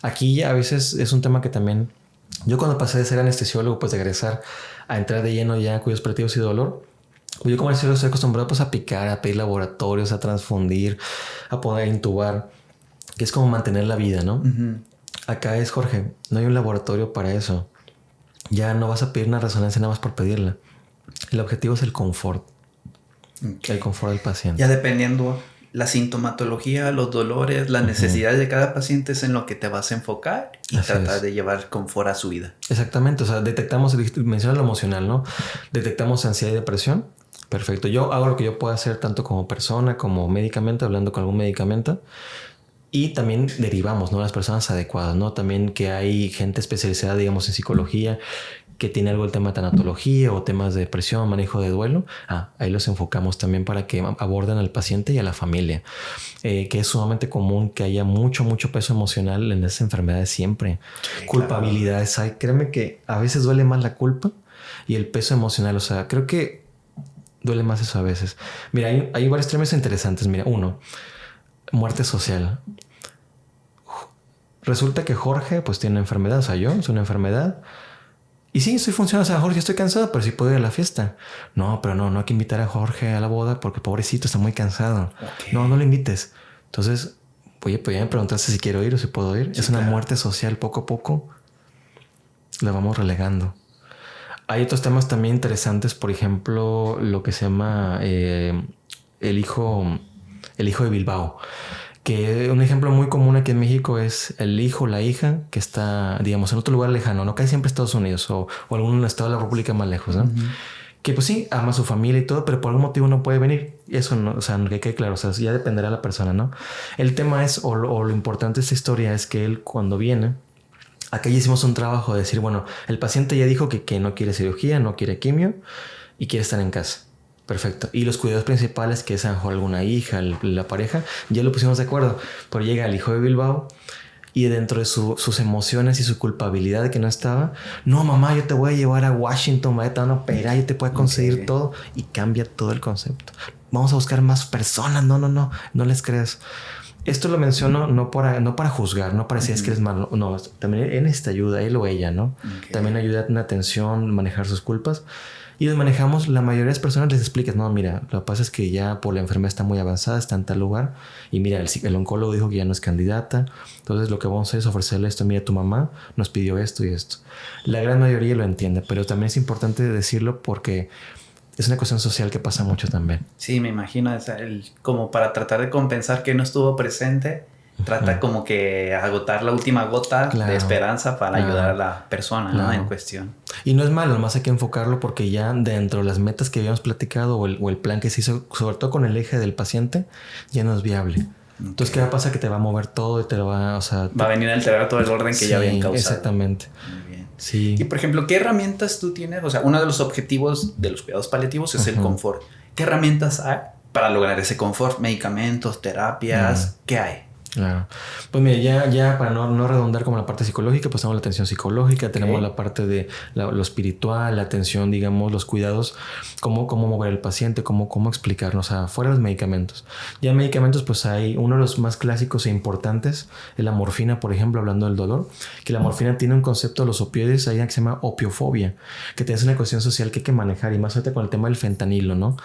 Aquí ya a veces es un tema que también... Yo cuando pasé de ser anestesiólogo, pues de regresar a entrar de lleno ya en cuidados paliativos y dolor, yo como anestesiólogo estoy acostumbrado pues a picar, a pedir laboratorios, a transfundir, a poder intubar, que es como mantener la vida, ¿no? Acá es, Jorge, no hay un laboratorio para eso. Ya no vas a pedir una resonancia nada más por pedirla. El objetivo es el confort. El confort del paciente. Ya dependiendo la sintomatología, los dolores, las necesidades de cada paciente es en lo que te vas a enfocar y tratar de llevar confort a su vida. Exactamente. O sea, detectamos, mencionas lo emocional, ¿no? Detectamos ansiedad y depresión. Perfecto. Yo hago lo que yo pueda hacer tanto como persona como médicamente, hablando con algún medicamento. Y también derivamos, ¿no? Las personas adecuadas, ¿no? También que hay gente especializada, digamos, en psicología, que tiene algo el tema de tanatología o temas de depresión, manejo de duelo. Ahí los enfocamos también para que aborden al paciente y a la familia. Que es sumamente común que haya mucho peso emocional en esas enfermedades siempre. Sí, culpabilidades hay. Créeme que a veces duele más la culpa y el peso emocional. O sea, creo que duele más eso a veces. Mira, hay varios temas interesantes. Mira, uno, muerte social. Resulta que Jorge pues tiene una enfermedad, o sea, yo, es una enfermedad. Y sí, estoy funcionando, o sea, Jorge, estoy cansado, pero sí puedo ir a la fiesta. No, pero no hay que invitar a Jorge a la boda porque pobrecito está muy cansado. Okay. No lo invites. Entonces, oye, pues ya me preguntaste si quiero ir o si puedo ir. Sí, es una muerte social, poco a poco la vamos relegando. Hay otros temas también interesantes, por ejemplo, lo que se llama el hijo de Bilbao. Que un ejemplo muy común aquí en México es el hijo o la hija que está, digamos, en otro lugar lejano, no cae siempre Estados Unidos o algún estado de la República más lejos, ¿no? Que pues sí, ama a su familia y todo, pero por algún motivo no puede venir. Eso no, o sea, que quede claro, o sea, ya dependerá de la persona, ¿no? El tema es, o lo importante de esta historia es que él cuando viene, acá ya hicimos un trabajo de decir, bueno, el paciente ya dijo que no quiere cirugía, no quiere quimio y quiere estar en casa. Perfecto. Y los cuidados principales, que es a lo mejor alguna hija, la pareja, ya lo pusimos de acuerdo. Pero llega el hijo de Bilbao y dentro de sus emociones y su culpabilidad de que no estaba, no, mamá, yo te voy a llevar a Washington, te van a operar, yo te puedo conseguir todo. Y cambia todo el concepto. Vamos a buscar más personas. No les creas. Esto lo menciono no para juzgar, no para decir es que eres malo. No, también él necesita ayuda, él o ella, ¿no? También ayuda en atención, manejar sus culpas. Y los manejamos, la mayoría de las personas les explicas, no, mira, lo que pasa es que ya por la enfermedad está muy avanzada, está en tal lugar. Y mira, el oncólogo dijo que ya no es candidata. Entonces lo que vamos a hacer es ofrecerle esto. Mira, tu mamá nos pidió esto y esto. La gran mayoría lo entiende, pero también es importante decirlo porque es una cuestión social que pasa mucho también. Sí, me imagino, como para tratar de compensar que no estuvo presente, trata como que agotar la última gota de esperanza para ayudar a la persona, ¿no? En cuestión. Y no es malo, nomás hay que enfocarlo porque ya dentro de las metas que habíamos platicado o el plan que se hizo, sobre todo con el eje del paciente, ya no es viable. Entonces, ¿qué va a pasar? Que te va a mover todo y te lo va, o sea... Va a venir a alterar todo el orden que ya habían causado. Exactamente. Muy bien. Sí. Y, por ejemplo, ¿qué herramientas tú tienes? O sea, uno de los objetivos de los cuidados paliativos es el confort. ¿Qué herramientas hay para lograr ese confort? ¿Medicamentos, terapias? ¿Qué hay? Claro. Pues mira, ya para no redundar como la parte psicológica, pues tenemos la atención psicológica, tenemos la parte de lo espiritual, la atención, digamos, los cuidados, cómo mover al paciente, cómo explicarnos, o sea, fuera de los medicamentos. Ya medicamentos, pues hay uno de los más clásicos e importantes, es la morfina, por ejemplo, hablando del dolor, que la morfina tiene un concepto de los opioides, hay una que se llama opiofobia, que es una cuestión social que hay que manejar, y más ahorita con el tema del fentanilo, ¿no?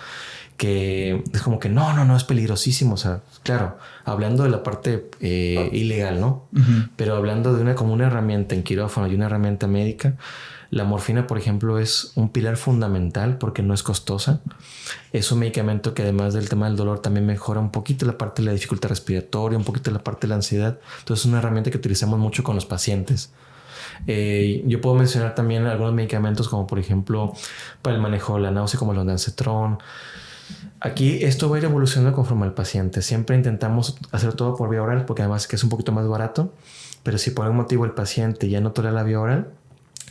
que es como que no, es peligrosísimo. O sea, claro, hablando de la parte ilegal, ¿no? Uh-huh. Pero hablando de como una herramienta en quirófano y una herramienta médica, la morfina, por ejemplo, es un pilar fundamental porque no es costosa. Es un medicamento que además del tema del dolor también mejora un poquito la parte de la dificultad respiratoria, un poquito la parte de la ansiedad. Entonces es una herramienta que utilizamos mucho con los pacientes. Yo puedo mencionar también algunos medicamentos como por ejemplo para el manejo de la náusea como el ondansetron. Aquí esto va a ir evolucionando conforme al paciente. Siempre intentamos hacer todo por vía oral porque además que es un poquito más barato. Pero si por algún motivo el paciente ya no tolera la vía oral,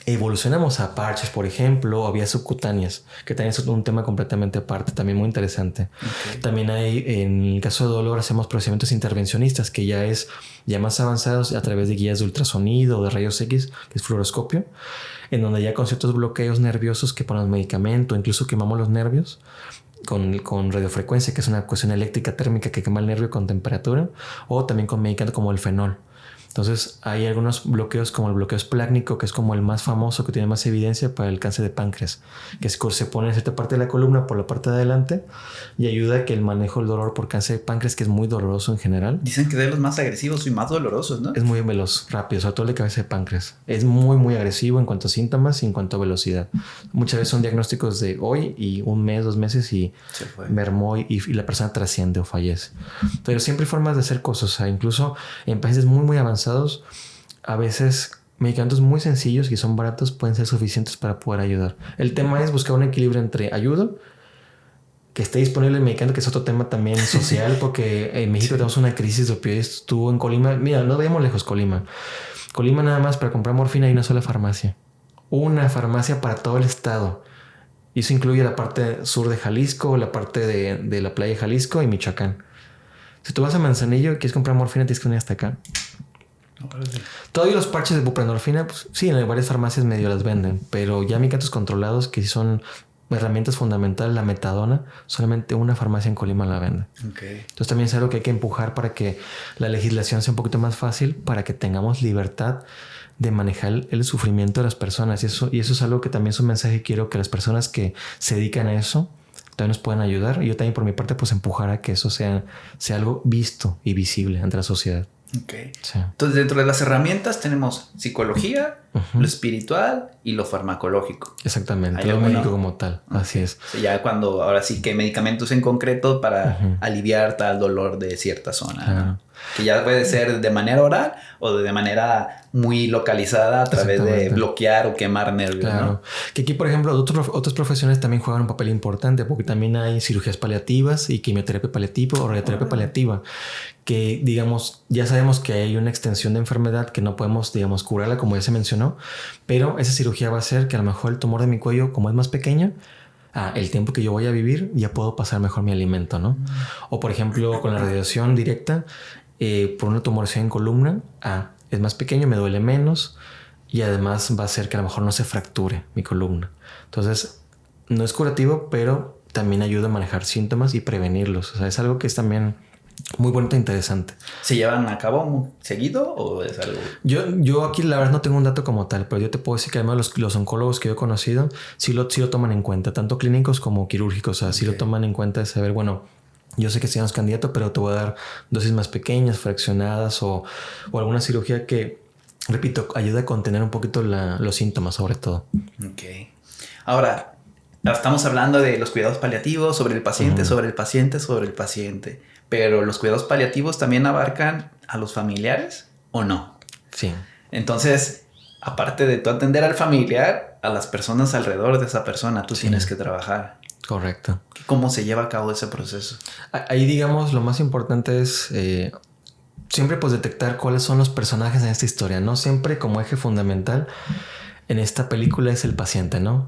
evolucionamos a parches, por ejemplo, o a vías subcutáneas, que también es un tema completamente aparte, también muy interesante. Okay. También hay, en el caso de dolor, hacemos procedimientos intervencionistas, que ya más avanzados a través de guías de ultrasonido o de rayos X, que es fluoroscopio, en donde ya con ciertos bloqueos nerviosos que ponemos medicamento, incluso quemamos los nervios con radiofrecuencia, que es una cuestión eléctrica térmica que quema el nervio con temperatura, o también con medicamentos como el fenol. Entonces hay algunos bloqueos como el bloqueo esplácnico, que es como el más famoso, que tiene más evidencia para el cáncer de páncreas, que se pone en cierta parte de la columna por la parte de adelante y ayuda a que el manejo del dolor por cáncer de páncreas, que es muy doloroso en general. Dicen que es de los más agresivos y más dolorosos, ¿no? Es muy veloz, rápido, sobre todo el de cabeza de páncreas. Es muy, muy agresivo en cuanto a síntomas y en cuanto a velocidad. Muchas veces son diagnósticos de hoy y 1 mes, 2 meses y mermó y la persona trasciende o fallece. Pero siempre hay formas de hacer cosas, o sea, incluso en pacientes muy, muy avanzados, a veces medicamentos muy sencillos y son baratos pueden ser suficientes para poder ayudar. El tema es buscar un equilibrio entre ayuda, que esté disponible el medicamento, que es otro tema también social, porque en México tenemos una crisis de opioides. Estuvo en Colima, mira, no veamos lejos Colima. Colima nada más para comprar morfina hay una sola farmacia. Una farmacia para todo el estado. Y eso incluye la parte sur de Jalisco, la parte de la playa de Jalisco y Michoacán. Si tú vas a Manzanillo y quieres comprar morfina, tienes que venir hasta acá. Todavía los parches de buprenorfina, pues sí, en varias farmacias medio las venden, pero ya medicamentos controlados que son herramientas fundamentales, la metadona, solamente una farmacia en Colima la vende. Okay. Entonces también es algo que hay que empujar para que la legislación sea un poquito más fácil, para que tengamos libertad de manejar el sufrimiento de las personas. Y eso es algo que también es un mensaje que quiero que las personas que se dedican a eso también nos puedan ayudar. Y yo también por mi parte pues empujar a que eso sea algo visto y visible ante la sociedad. Okay. Sí. Entonces dentro de las herramientas tenemos psicología, lo espiritual y lo farmacológico. Exactamente, lo médico como tal, así es. Sí, ya cuando ahora sí que medicamentos en concreto para aliviar tal dolor de cierta zona, ¿no? Que ya puede ser de manera oral o de manera muy localizada a través de bloquear o quemar nervios. Claro. ¿No? Que aquí, por ejemplo, otras profesiones también juegan un papel importante porque también hay cirugías paliativas y quimioterapia paliativa o radioterapia paliativa. Que, digamos, ya sabemos que hay una extensión de enfermedad que no podemos, digamos, curarla como ya se mencionó, pero esa cirugía va a hacer que a lo mejor el tumor de mi cuello, como es más pequeño, el tiempo que yo voy a vivir, ya puedo pasar mejor mi alimento, ¿no? O, por ejemplo, con la radiación directa, por una tumoración en columna, es más pequeño, me duele menos y además va a hacer que a lo mejor no se fracture mi columna. Entonces, no es curativo, pero también ayuda a manejar síntomas y prevenirlos. O sea, es algo que es también muy bonito e interesante. ¿Se llevan a cabo seguido o es algo? Yo aquí la verdad no tengo un dato como tal, pero yo te puedo decir que además los oncólogos que yo he conocido sí lo toman en cuenta, tanto clínicos como quirúrgicos. O sea, sí lo toman en cuenta de saber, bueno, yo sé que seamos candidato, pero te voy a dar dosis más pequeñas, fraccionadas o alguna cirugía que, repito, ayuda a contener un poquito los síntomas sobre todo. Ok. Ahora, estamos hablando de los cuidados paliativos sobre el paciente, sobre el paciente, sobre el paciente. Pero ¿los cuidados paliativos también abarcan a los familiares o no? Sí. Entonces, aparte de tú atender al familiar, a las personas alrededor de esa persona, tú tienes que trabajar. Correcto. ¿Cómo se lleva a cabo ese proceso? Ahí, digamos, lo más importante es siempre pues detectar cuáles son los personajes en esta historia, ¿no? Siempre como eje fundamental en esta película es el paciente, ¿no?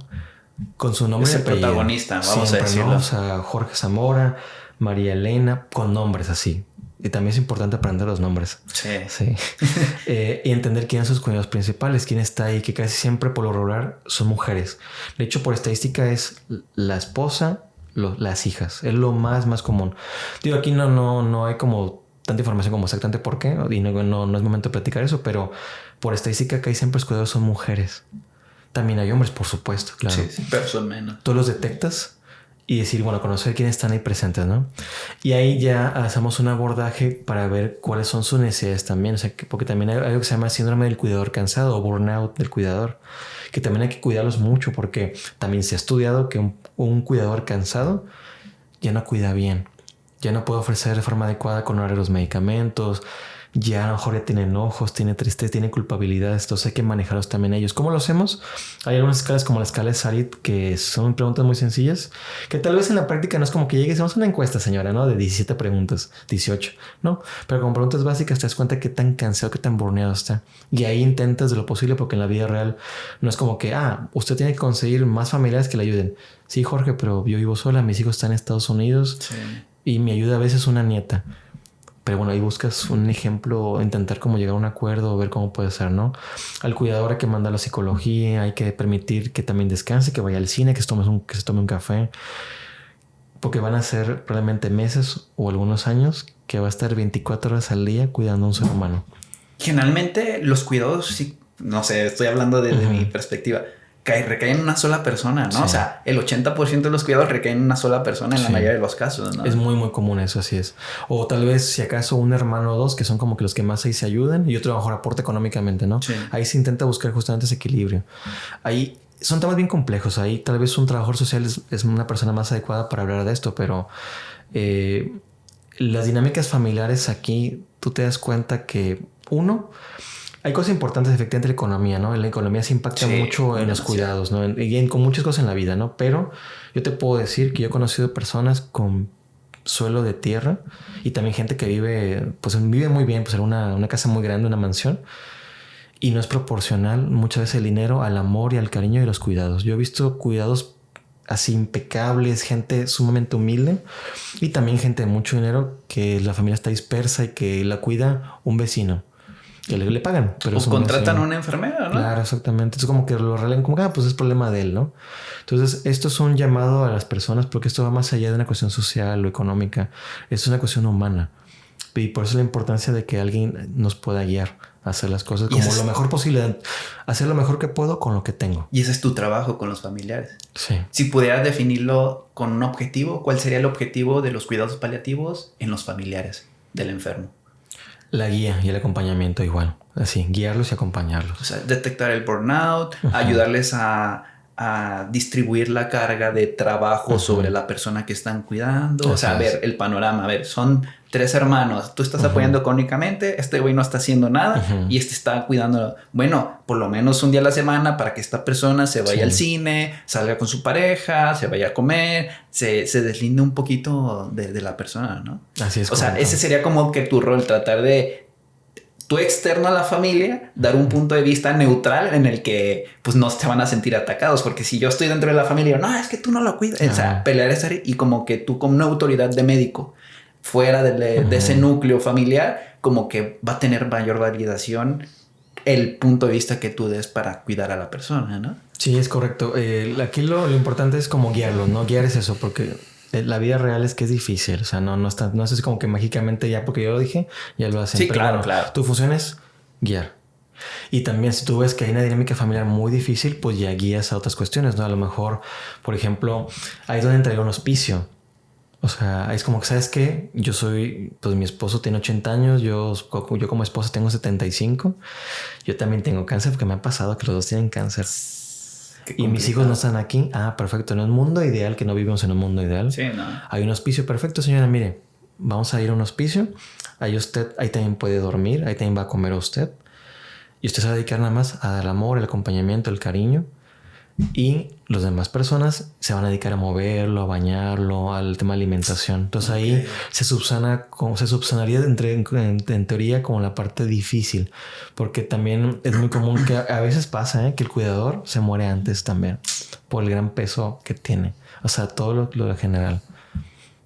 Con su nombre. Es el protagonista, vamos siempre, a decirlo. ¿no? O sea, Jorge Zamora, María Elena, con nombres así. Y también es importante aprender los nombres. Sí. Y entender quiénes son sus cuñados principales, quién está ahí, que casi siempre por lo regular son mujeres. De hecho, por estadística es la esposa, las hijas. Es lo más común. Digo, aquí no hay como tanta información como exactamente por qué. Y no es momento de platicar eso, pero por estadística casi siempre los cuidados son mujeres. También hay hombres, por supuesto, claro. Sí, pero son menos. Tú los detectas y decir, bueno, conocer quiénes están ahí presentes, ¿no? Y ahí ya hacemos un abordaje para ver cuáles son sus necesidades también. O sea, porque también hay algo que se llama síndrome del cuidador cansado o burnout del cuidador, que también hay que cuidarlos mucho porque también se ha estudiado que un cuidador cansado ya no cuida bien, ya no puede ofrecer de forma adecuada con los medicamentos, ya a lo mejor ya tiene enojos, tiene tristeza, tiene culpabilidades, entonces hay que manejarlos también ellos. ¿Cómo lo hacemos? Hay algunas escalas como la escala de Sarit que son preguntas muy sencillas, que tal vez en la práctica no es como que llegues, hacemos una encuesta, señora, ¿no? De 17 preguntas, 18, ¿no? Pero con preguntas básicas te das cuenta qué tan cansado, qué tan burneado está. Y ahí intentas de lo posible, porque en la vida real no es como que, usted tiene que conseguir más familiares que le ayuden. Sí, Jorge, pero yo vivo sola, mis hijos están en Estados Unidos y me ayuda a veces una nieta. Pero bueno, ahí buscas un ejemplo, intentar cómo llegar a un acuerdo, ver cómo puede ser, ¿no? Al cuidador hay que mandar la psicología, hay que permitir que también descanse, que vaya al cine, que se tome un café. Porque van a ser probablemente meses o algunos años que va a estar 24 horas al día cuidando a un ser humano. Generalmente los cuidados, sí, no sé, estoy hablando desde mi perspectiva, recaen en una sola persona, ¿no? Sí. O sea, el 80% de los cuidados recaen en una sola persona en la mayoría de los casos, ¿no? Es muy, muy común eso, así es. O tal vez, si acaso, un hermano o dos, que son como que los que más ahí se ayudan, y otro a lo mejor aporta económicamente, ¿no? Sí. Ahí se intenta buscar justamente ese equilibrio. Ahí son temas bien complejos. Ahí tal vez un trabajador social es una persona más adecuada para hablar de esto, pero las dinámicas familiares aquí, tú te das cuenta que, hay cosas importantes efectivamente en la economía, ¿no? La economía se impacta mucho en los cuidados, ¿no? Y con muchas cosas en la vida, ¿no? Pero yo te puedo decir que yo he conocido personas con suelo de tierra y también gente que vive muy bien, pues en una casa muy grande, una mansión. Y no es proporcional muchas veces el dinero al amor y al cariño y los cuidados. Yo he visto cuidados así impecables, gente sumamente humilde y también gente de mucho dinero que la familia está dispersa y que la cuida un vecino. Que le pagan. Pero o contratan a una enfermera, ¿no? Claro, exactamente. Es como que lo arreglan como pues es problema de él, ¿no? Entonces, esto es un llamado a las personas porque esto va más allá de una cuestión social o económica. Es una cuestión humana. Y por eso la importancia de que alguien nos pueda guiar a hacer las cosas como lo mejor posible. Hacer lo mejor que puedo con lo que tengo. Y ese es tu trabajo con los familiares. Sí. Si pudieras definirlo con un objetivo, ¿cuál sería el objetivo de los cuidados paliativos en los familiares del enfermo? La guía y el acompañamiento igual. Así, guiarlos y acompañarlos. O sea, detectar el burnout, ayudarles a distribuir la carga de trabajo sobre la persona que están cuidando. O sea, ver el panorama. A ver, son 3 hermanos. Tú estás apoyando económicamente. Este güey no está haciendo nada. Y este está cuidando. Bueno, por lo menos un día a la semana para que esta persona se vaya al cine, salga con su pareja, se vaya a comer, se deslinde un poquito de la persona, ¿no? Así es. O sea, ese sería como que tu rol, tratar de tú externo a la familia, dar un punto de vista neutral en el que pues no se van a sentir atacados, porque si yo estoy dentro de la familia, no, es que tú no lo cuidas, o sea, pelear esa y como que tú como una autoridad de médico fuera de ese núcleo familiar, como que va a tener mayor validación el punto de vista que tú des para cuidar a la persona, ¿no? Sí, es correcto. Aquí lo importante es como guiarlo, ¿no? Guiar es eso, porque la vida real es que es difícil. O sea, no es así como que mágicamente ya porque yo lo dije, ya lo hacen. Sí, pero claro, bueno, claro. Tu función es guiar. Y también si tú ves que hay una dinámica familiar muy difícil, pues ya guías a otras cuestiones, ¿no? A lo mejor, por ejemplo, ahí es donde entraría un hospicio. O sea, es como que, ¿sabes qué? Pues mi esposo tiene 80 años, yo como esposa tengo 75. Yo también tengo cáncer porque me ha pasado que los dos tienen cáncer. Y mis hijos no están aquí. Perfecto. En un mundo ideal, que no vivimos en un mundo ideal. Sí, no. Hay un hospicio perfecto, señora. Mire, vamos a ir a un hospicio. Ahí también puede dormir. Ahí también va a comer usted. Y usted se va a dedicar nada más a dar el amor, el acompañamiento, el cariño. Y las demás personas se van a dedicar a moverlo, a bañarlo, al tema de alimentación. Entonces ahí se subsanaría en teoría como la parte difícil. Porque también es muy común que a veces pasa que el cuidador se muere antes también por el gran peso que tiene. O sea, todo lo general.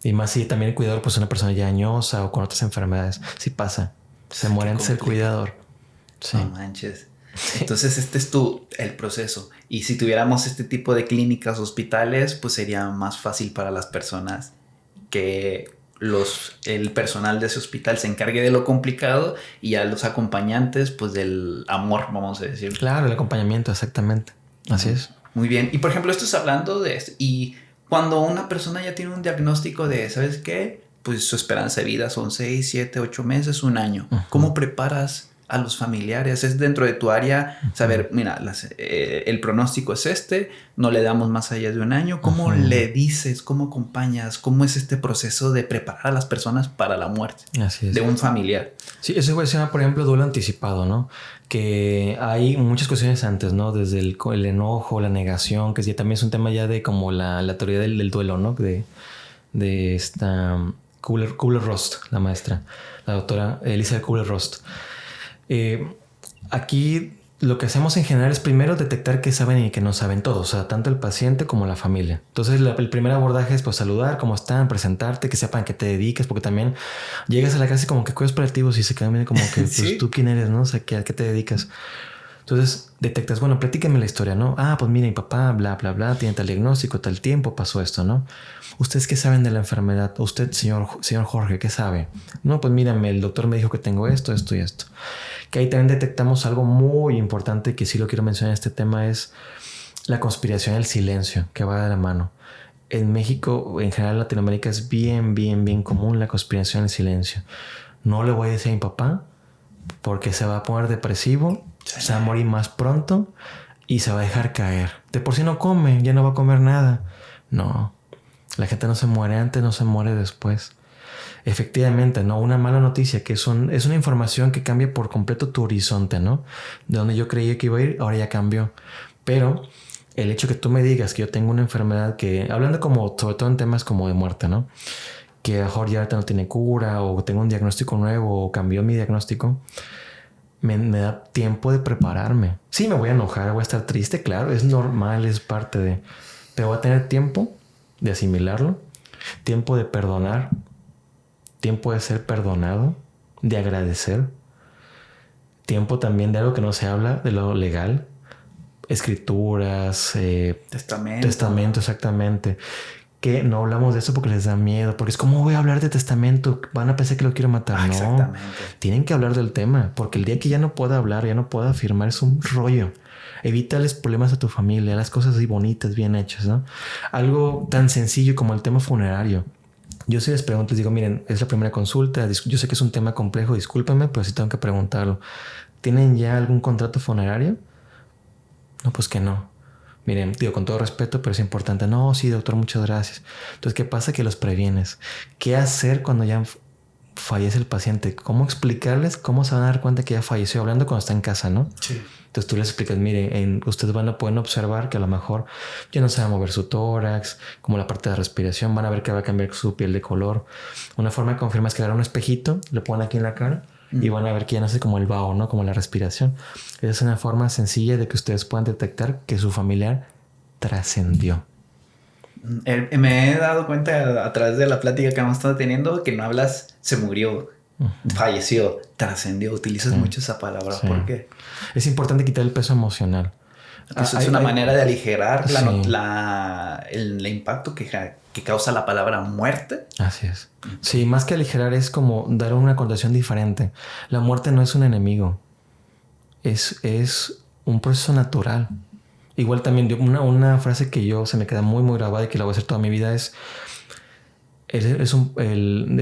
Y más si también el cuidador pues es una persona ya añosa o con otras enfermedades. Sí pasa. Se muere antes el cuidador. Sí. No manches. Entonces este es el proceso. Y si tuviéramos este tipo de clínicas, hospitales, pues sería más fácil para las personas que el personal de ese hospital se encargue de lo complicado y ya los acompañantes pues del amor, vamos a decir. Claro, el acompañamiento, exactamente. Así es. Muy bien. Y por ejemplo, esto es hablando de esto. ¿Y Cuando una persona ya tiene un diagnóstico de, ¿sabes qué? Pues su esperanza de vida son 6, 7, 8 meses, un año. ¿Cómo preparas a los familiares? Es dentro de tu área saber, mira, el pronóstico es este, no le damos más allá de un año. ¿Cómo le dices, cómo acompañas, cómo es este proceso de preparar a las personas para la muerte de un familiar? Sí, eso se llama, por ejemplo, duelo anticipado, ¿no? Que hay muchas cuestiones antes, ¿no? Desde el enojo, la negación, que sí, también es un tema ya de como la teoría del duelo, ¿no? De esta Kubler-Ross, la maestra, la doctora Elizabeth Kubler-Ross. Aquí lo que hacemos en general es primero detectar qué saben y qué no saben todos, o sea, tanto el paciente como la familia. Entonces el primer abordaje es pues saludar, cómo están, presentarte, que sepan a qué te dedicas, porque también llegas a la casa y como que cuidas paliativos y se quedan bien como que pues ¿sí? ¿Tú quién eres, no? O sea, ¿a qué te dedicas? Entonces detectas, bueno, platíquenme la historia, ¿no? Ah, pues mira, mi papá, bla, bla, bla, tiene tal diagnóstico, tal tiempo, pasó esto, ¿no? ¿Ustedes qué saben de la enfermedad? Usted, señor Jorge, ¿qué sabe? No, pues mírame, el doctor me dijo que tengo esto, esto y esto. Que ahí también detectamos algo muy importante que sí lo quiero mencionar en este tema, es la conspiración del silencio, que va de la mano. En México, en general en Latinoamérica, es bien, bien, bien común la conspiración del silencio. No le voy a decir a mi papá porque se va a poner depresivo, se va a morir más pronto y se va a dejar caer. De por sí no come, ya no va a comer nada. No, la gente no se muere antes, no se muere después. Efectivamente, ¿no? Una mala noticia que es una información que cambia por completo tu horizonte, ¿no? De donde yo creía que iba a ir, ahora ya cambió. Pero el hecho que tú me digas que yo tengo una enfermedad que, hablando como, sobre todo en temas como de muerte, ¿no? Que a lo mejor ya ahorita no tiene cura o tengo un diagnóstico nuevo o cambió mi diagnóstico, me da tiempo de prepararme. Sí, me voy a enojar, voy a estar triste, claro, es normal, es parte de... Pero voy a tener tiempo de asimilarlo, tiempo de perdonar, tiempo de ser perdonado, de agradecer, tiempo también de algo que no se habla, de lo legal, escrituras, testamento, exactamente. Que no hablamos de eso porque les da miedo, porque es como voy a hablar de testamento, van a pensar que lo quiero matar. No, exactamente. Tienen que hablar del tema, porque el día que ya no pueda hablar, ya no pueda afirmar, es un rollo. Evítales problemas a tu familia, las cosas así bonitas, bien hechas, ¿no? Algo tan sencillo como el tema funerario. Yo sí les pregunto, les digo, miren, es la primera consulta, yo sé que es un tema complejo, discúlpenme, pero sí tengo que preguntarlo. ¿Tienen ya algún contrato funerario? No, pues que no. Miren, digo, con todo respeto, pero es importante. No, sí, doctor, muchas gracias. Entonces, ¿qué pasa? Que los previenes. ¿Qué hacer cuando ya fallece el paciente? ¿Cómo explicarles cómo se van a dar cuenta que ya falleció? Hablando cuando está en casa, ¿no? Sí. Entonces tú les explicas, mire, ustedes pueden observar que a lo mejor ya no se va a mover su tórax, como la parte de respiración, van a ver que va a cambiar su piel de color. Una forma de confirmar es que agarran un espejito, le ponen aquí en la cara y van a ver que ya no es como el vaho, ¿no? Como la respiración. Esa es una forma sencilla de que ustedes puedan detectar que su familiar trascendió. Me he dado cuenta a través de la plática que hemos estado teniendo que no hablas se murió, falleció, trascendió. Utilizas mucho esa palabra. Sí. ¿Por qué? Es importante quitar el peso emocional. Es una manera de aligerar el impacto que causa la palabra muerte. Así es. Sí, más que aligerar es como dar una connotación diferente. La muerte no es un enemigo. Es un proceso natural. Igual también una frase que se me queda muy, muy grabada y que la voy a hacer toda mi vida es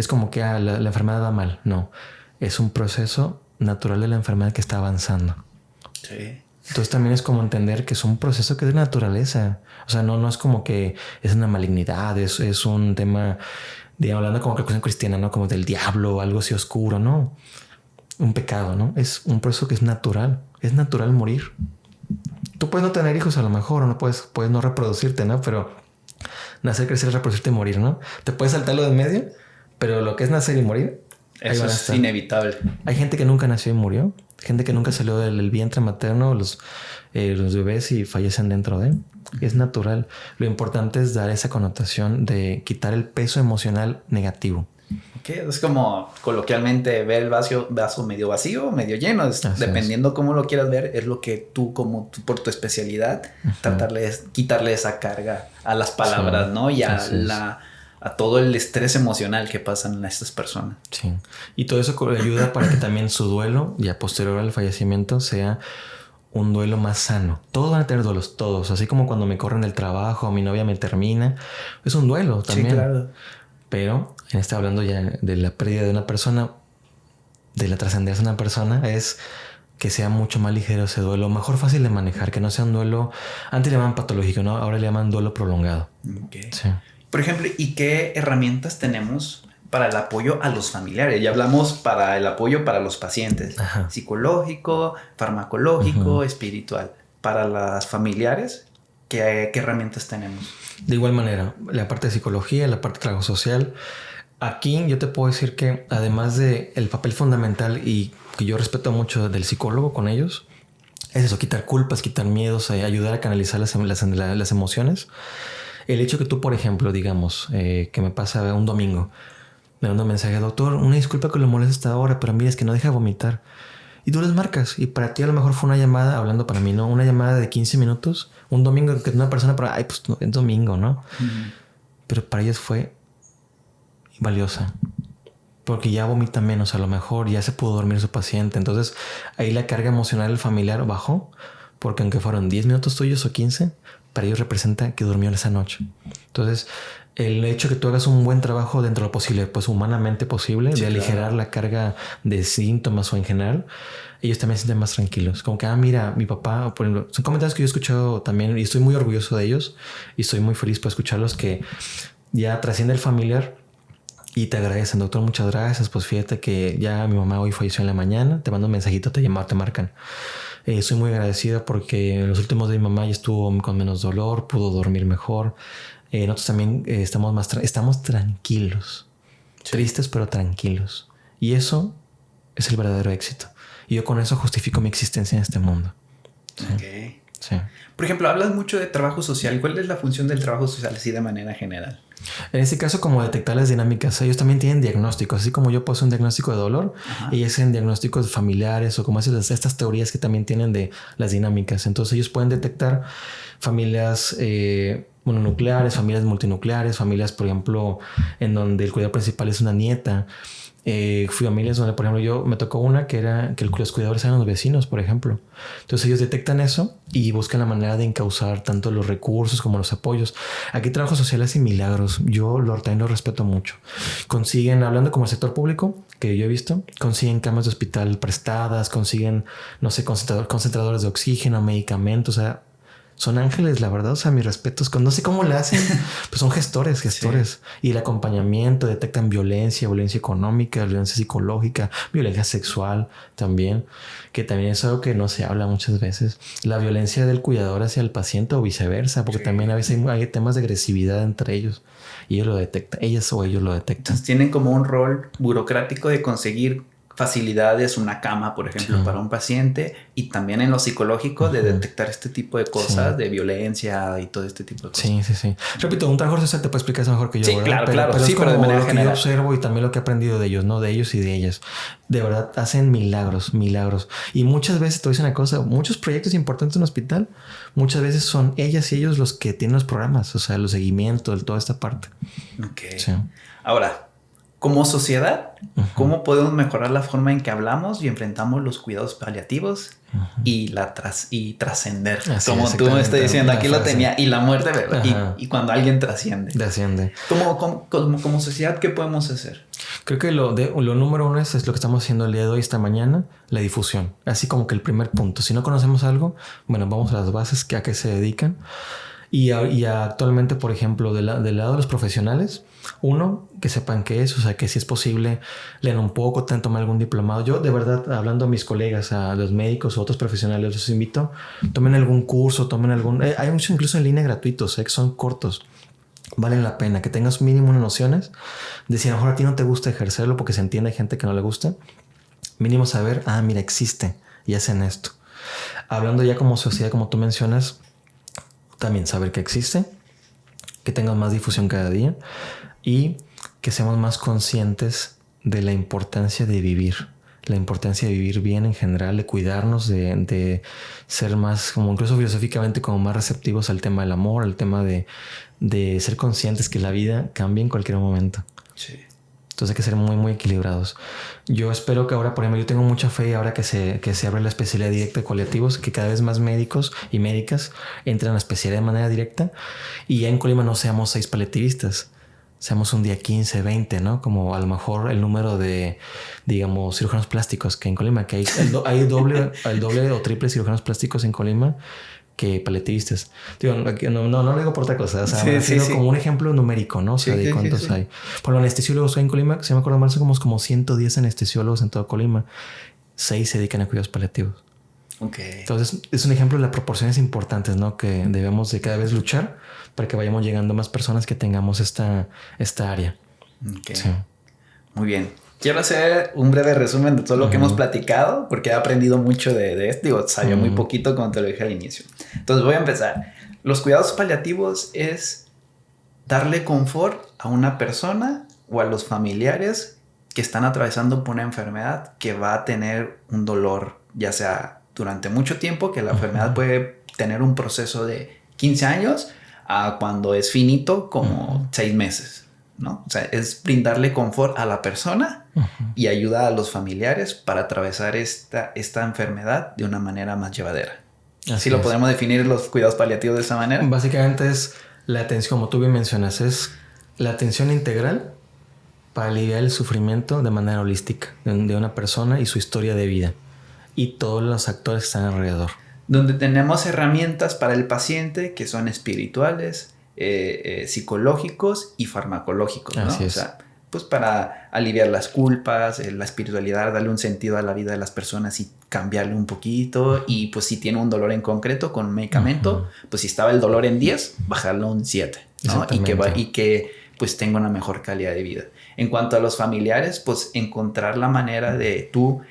como que la enfermedad va mal. No. Es un proceso natural de la enfermedad que está avanzando. Sí. Entonces también es como entender que es un proceso que es de naturaleza. O sea, no es como que es una malignidad, es un tema, digamos, hablando como que cuestión cristiana, ¿no? Como del diablo, algo así oscuro, ¿no? Un pecado, ¿no? Es un proceso que es natural. Es natural morir. Tú puedes no tener hijos a lo mejor, o no puedes no reproducirte, ¿no? Pero nacer, crecer, reproducirte y morir, ¿no? Te puedes saltarlo de en medio, pero lo que es nacer y morir, eso es inevitable. Hay gente que nunca nació y murió. Gente que nunca salió del vientre materno, los bebés y fallecen dentro de él. Es natural. Lo importante es dar esa connotación de quitar el peso emocional negativo. Okay. Es como coloquialmente ver el vaso medio vacío o medio lleno. Dependiendo cómo lo quieras ver, es lo que tú por tu especialidad, quitarle esa carga a las palabras, sí, ¿no? Y a todo el estrés emocional que pasan a estas personas. Sí. Y todo eso ayuda para que también su duelo, ya posterior al fallecimiento, sea un duelo más sano. Todos van a tener duelos, todos. Así como cuando me corren del trabajo o mi novia me termina. Es un duelo también. Sí, claro. Pero hablando ya de la pérdida de una persona, de la trascendencia de una persona, es que sea mucho más ligero ese duelo, mejor fácil de manejar, que no sea un duelo, antes le llaman patológico, ¿no? Ahora le llaman duelo prolongado. Okay. Sí. Por ejemplo, ¿y qué herramientas tenemos para el apoyo a los familiares? Ya hablamos para el apoyo para los pacientes, Ajá. psicológico, farmacológico, espiritual. Para las familiares, ¿qué herramientas tenemos? De igual manera, la parte de psicología, la parte de trabajo social. Aquí yo te puedo decir que además de el papel fundamental y que yo respeto mucho del psicólogo con ellos, es eso, quitar culpas, quitar miedos, ayudar a canalizar las emociones. El hecho que tú, por ejemplo, digamos, que me pasa un domingo, me manda un mensaje, doctor, una disculpa que lo moleste hasta ahora, pero mira, es que no deja de vomitar. Y tú les marcas. Y para ti a lo mejor fue una llamada, hablando para mí, ¿no? Una llamada de 15 minutos, un domingo que una persona, pero, ay, pues no, es domingo, ¿no? Pero para ellos fue valiosa. Porque ya vomita menos, a lo mejor ya se pudo dormir su paciente. Entonces ahí la carga emocional del familiar bajó. Porque aunque fueron 10 minutos tuyos o 15, para ellos representa que durmió esa noche. Entonces, el hecho de que tú hagas un buen trabajo dentro de lo posible, pues humanamente posible, sí, de aligerar la carga de síntomas o en general, ellos también se sienten más tranquilos. Como que, mira, mi papá, por ejemplo, son comentarios que yo he escuchado también y estoy muy orgulloso de ellos y estoy muy feliz por escucharlos, que ya trasciende el familiar y te agradecen, doctor, muchas gracias. Pues fíjate que ya mi mamá hoy falleció en la mañana, te mando un mensajito, te marcan. Soy muy agradecida porque en los últimos días mi mamá ya estuvo con menos dolor, pudo dormir mejor. Nosotros también estamos tranquilos, sí, tristes pero tranquilos. Y eso es el verdadero éxito. Y yo con eso justifico mi existencia en este mundo. Sí. Okay. Sí. Por ejemplo, hablas mucho de trabajo social. ¿Cuál es la función del trabajo social así de manera general? En este caso, como detectar las dinámicas, ellos también tienen diagnósticos, así como yo poseo un diagnóstico de dolor, ellos hacen diagnósticos familiares o como estas teorías que también tienen de las dinámicas. Entonces ellos pueden detectar familias mononucleares, familias multinucleares, familias, por ejemplo, en donde el cuidador principal es una nieta. Familias donde, por ejemplo, yo me tocó una que era que los cuidadores eran los vecinos, por ejemplo. Entonces ellos detectan eso y buscan la manera de encauzar tanto los recursos como los apoyos. Aquí trabajo social hace milagros. Yo también lo respeto mucho. Consiguen, hablando como el sector público, que yo he visto, consiguen camas de hospital prestadas, consiguen, no sé, concentradores de oxígeno, medicamentos, o sea, son ángeles, la verdad. O sea, mis respetos. No sé cómo le hacen. Pues son gestores. Sí. Y el acompañamiento, detectan violencia económica, violencia psicológica, violencia sexual también, que también es algo que no se habla muchas veces. La violencia del cuidador hacia el paciente o viceversa, porque también a veces hay temas de agresividad entre ellos. Y ellos lo detectan, ellas o ellos lo detectan. Entonces tienen como un rol burocrático de conseguir facilidades, una cama, por ejemplo, para un paciente, y también en lo psicológico de detectar este tipo de cosas, de violencia y todo este tipo de cosas. Sí. Repito, un trabajador social te puede explicar eso mejor que yo. Sí, ¿verdad? Claro. Pero sí, es como pero de manera lo general. Que yo observo y también lo que he aprendido de ellos, ¿no? De ellos y de ellas. De verdad, hacen milagros. Y muchas veces, te voy a decir una cosa, muchos proyectos importantes en un hospital, muchas veces son ellas y ellos los que tienen los programas, o sea, los seguimientos, toda esta parte. Ok. Sí. Ahora, como sociedad, ¿cómo podemos mejorar la forma en que hablamos y enfrentamos los cuidados paliativos y trascender? Como tú me estás diciendo, aquí lo tenía, y la muerte, ¿verdad? Y cuando alguien trasciende. Como sociedad, ¿qué podemos hacer? Creo que lo número uno es lo que estamos haciendo el día de hoy, esta mañana, la difusión. Así como que el primer punto. Si no conocemos algo, bueno, vamos a las bases, a qué se dedican. Y actualmente, por ejemplo, del lado de los profesionales, uno, que sepan qué es, o sea, que si es posible, lean un poco, tomen algún diplomado. Yo, de verdad, hablando a mis colegas, a los médicos o otros profesionales, los invito, tomen algún curso, tomen algún... hay muchos incluso en línea gratuitos, que son cortos. Valen la pena, que tengas mínimo unas nociones de si a lo mejor a ti no te gusta ejercerlo porque se entiende, hay gente que no le gusta. Mínimo saber, mira, existe y hacen esto. Hablando ya como sociedad, como tú mencionas, también saber que existe, que tenga más difusión cada día y que seamos más conscientes de la importancia de vivir. La importancia de vivir bien en general, de cuidarnos, de ser más, como incluso filosóficamente, como más receptivos al tema del amor, al tema de ser conscientes que la vida cambia en cualquier momento. Sí. Entonces hay que ser muy, muy equilibrados. Yo espero que ahora, por ejemplo, yo tengo mucha fe ahora que se abre la especialidad directa de paliativos, que cada vez más médicos y médicas entran a la especialidad de manera directa y ya en Colima no seamos 6 paliativistas, seamos un día 15, 20, ¿no? Como a lo mejor el número de, digamos, cirujanos plásticos que en Colima, que hay el doble o triple cirujanos plásticos en Colima que paliativistas. Digo, no lo digo por otra cosa. O sea, ha sido como un ejemplo numérico, ¿no? O sea, de cuántos hay. Por los anestesiólogos hay en Colima, si me acuerdo mal, son como 110 anestesiólogos en todo Colima. 6 se dedican a cuidados paliativos. Okay. Entonces, es un ejemplo de las proporciones importantes, ¿no? Que debemos de cada vez luchar para que vayamos llegando más personas que tengamos esta área. Okay. Sí. Muy bien. Quiero hacer un breve resumen de todo lo que hemos platicado, porque he aprendido mucho de esto. Digo, sabía muy poquito como te lo dije al inicio. Entonces voy a empezar. Los cuidados paliativos es darle confort a una persona o a los familiares que están atravesando por una enfermedad que va a tener un dolor, ya sea durante mucho tiempo, que la enfermedad puede tener un proceso de 15 años a cuando es finito como 6 meses. ¿No? O sea, es brindarle confort a la persona y ayuda a los familiares para atravesar esta enfermedad de una manera más llevadera. ¿Sí lo podemos definir los cuidados paliativos de esa manera? Básicamente es la atención, como tú bien mencionas, es la atención integral para aliviar el sufrimiento de manera holística de una persona y su historia de vida y todos los actores que están alrededor. Donde tenemos herramientas para el paciente que son espirituales, psicológicos y farmacológicos, ¿no? Así es. O sea, pues para aliviar las culpas, la espiritualidad, darle un sentido a la vida de las personas y cambiarle un poquito. Y pues si tiene un dolor en concreto con un medicamento, pues si estaba el dolor en 10, bajarlo a un 7, ¿no? Y que pues tenga una mejor calidad de vida. En cuanto a los familiares, pues encontrar la manera de tú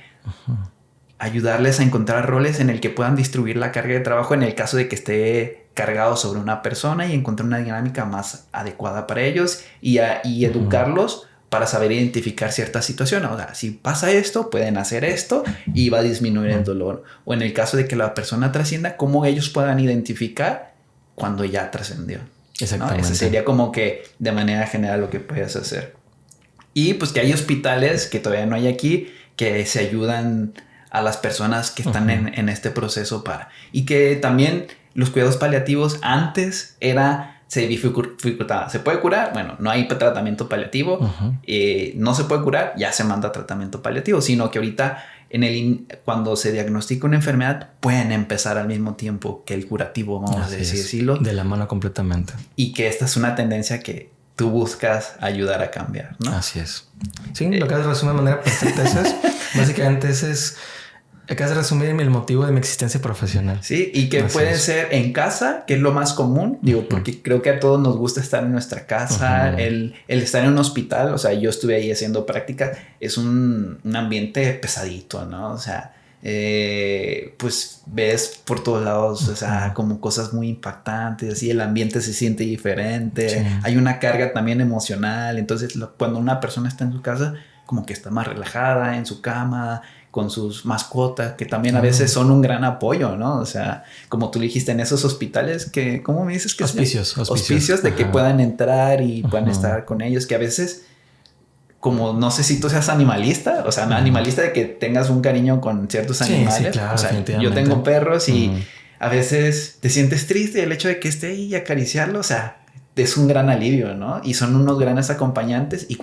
ayudarles a encontrar roles en el que puedan distribuir la carga de trabajo en el caso de que esté cargado sobre una persona y encontrar una dinámica más adecuada para ellos y educarlos para saber identificar ciertas situaciones. O sea, si pasa esto, pueden hacer esto y va a disminuir el dolor. O en el caso de que la persona trascienda, cómo ellos puedan identificar cuando ya trascendió. Exactamente. ¿No? Ese sería como que de manera general lo que puedes hacer. Y pues que hay hospitales que todavía no hay aquí que se ayudan a las personas que están en este proceso y que también los cuidados paliativos antes se dificultaba. ¿Se puede curar? Bueno, no hay tratamiento paliativo. No se puede curar, ya se manda tratamiento paliativo, sino que ahorita cuando se diagnostica una enfermedad pueden empezar al mismo tiempo que el curativo, vamos a decirlo. De la mano completamente. Y que esta es una tendencia que tú buscas ayudar a cambiar, ¿no? Así es. Sí, lo que has resumido de manera perfecta básicamente acabas de resumir el motivo de mi existencia profesional. Sí, y que puede ser en casa, que es lo más común. Digo, porque creo que a todos nos gusta estar en nuestra casa. El estar en un hospital, o sea, yo estuve ahí haciendo práctica, es un ambiente pesadito, ¿no? O sea, pues ves por todos lados, o sea, como cosas muy impactantes, así el ambiente se siente diferente. Hay una carga también emocional. Entonces, cuando una persona está en su casa, como que está más relajada en su cama, con sus mascotas, que también a veces son un gran apoyo, ¿no? O sea, como tú dijiste, en esos hospitales que, ¿cómo me dices que hospicios de que puedan entrar y puedan estar con ellos, que a veces, como no sé si tú seas animalista, o sea, animalista de que tengas un cariño con ciertos animales. Sí, claro, o sea, yo tengo perros y a veces te sientes triste y el hecho de que esté ahí y acariciarlo, o sea, es un gran alivio, ¿no? Y son unos grandes acompañantes. Y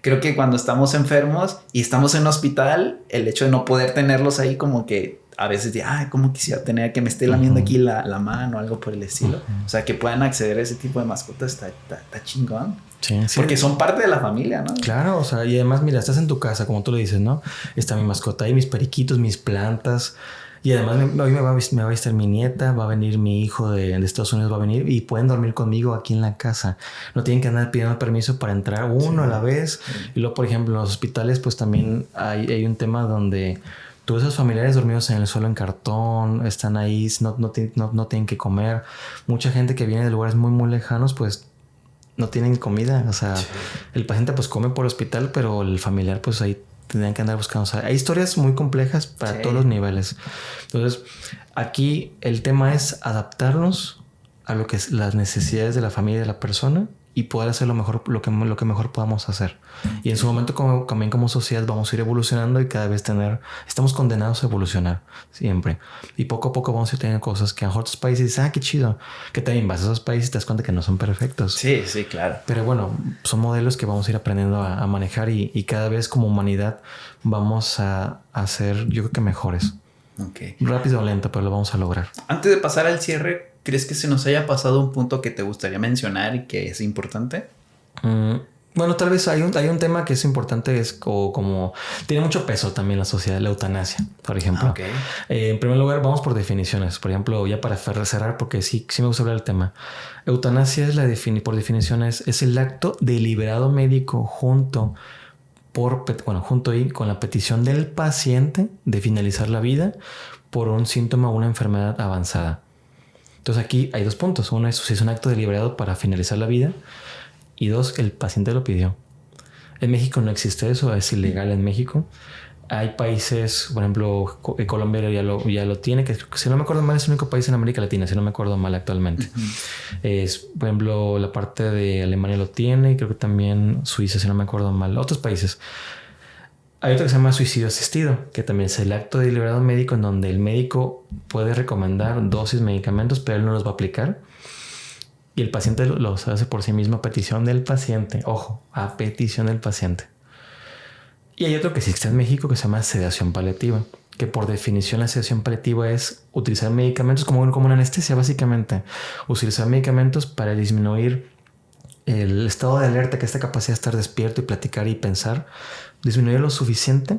creo que cuando estamos enfermos y estamos en un hospital, el hecho de no poder tenerlos ahí, como que a veces como quisiera tener que me esté lamiendo aquí la mano o algo por el estilo. O sea, que puedan acceder a ese tipo de mascotas está chingón. Sí. Porque son parte de la familia, ¿no? Claro, o sea, y además, mira, estás en tu casa, como tú lo dices, ¿no? Está mi mascota ahí, mis periquitos, mis plantas. Y además hoy me va a visitar mi nieta, va a venir mi hijo de Estados Unidos, va a venir y pueden dormir conmigo aquí en la casa. No tienen que andar pidiendo permiso para entrar uno a la vez. Y luego, por ejemplo, en los hospitales pues también hay un tema donde todos esos familiares dormidos en el suelo en cartón, están ahí, no tienen que comer. Mucha gente que viene de lugares muy, muy lejanos pues no tienen comida. O sea, el paciente pues come por el hospital, pero el familiar pues ahí tendrían que andar buscando. O sea, hay historias muy complejas para todos los niveles. Entonces, aquí el tema es adaptarnos a lo que es las necesidades de la familia y de la persona y poder hacer lo que mejor podamos hacer. Y en su momento también como sociedad vamos a ir evolucionando y cada vez estamos condenados a evolucionar siempre. Y poco a poco vamos a ir teniendo cosas que a otros países dices, qué chido. Que también vas a esos países y te das cuenta que no son perfectos. Sí, sí, claro. Pero bueno, son modelos que vamos a ir aprendiendo a manejar y cada vez como humanidad vamos a ser, yo creo que mejores. Okay. Rápido o lento, pero lo vamos a lograr. Antes de pasar al cierre, ¿crees que se nos haya pasado un punto que te gustaría mencionar y que es importante? Bueno, tal vez hay un tema que es importante, es como tiene mucho peso también la sociedad, la eutanasia, por ejemplo. Okay. En primer lugar, vamos por definiciones. Por ejemplo, ya para cerrar, porque sí me gusta hablar del tema. Eutanasia es por definiciones, es el acto deliberado médico junto ahí con la petición del paciente de finalizar la vida por un síntoma o una enfermedad avanzada. Entonces aquí hay 2 puntos. Uno es si es un acto deliberado para finalizar la vida y 2, el paciente lo pidió. En México no existe eso, es ilegal en México. Hay países, por ejemplo, Colombia ya lo tiene, que si no me acuerdo mal es el único país en América Latina, si no me acuerdo mal actualmente. Por ejemplo, la parte de Alemania lo tiene, y creo que también Suiza, si no me acuerdo mal. Otros países. Hay otro que se llama suicidio asistido, que también es el acto deliberado médico en donde el médico puede recomendar dosis de medicamentos, pero él no los va a aplicar. Y el paciente los hace por sí mismo a petición del paciente. Ojo, a petición del paciente. Y hay otro que existe en México que se llama sedación paliativa, que por definición la sedación paliativa es utilizar medicamentos como una anestesia, básicamente. Utilizar medicamentos para disminuir el estado de alerta, que es esta capacidad de estar despierto y platicar y pensar, disminuir lo suficiente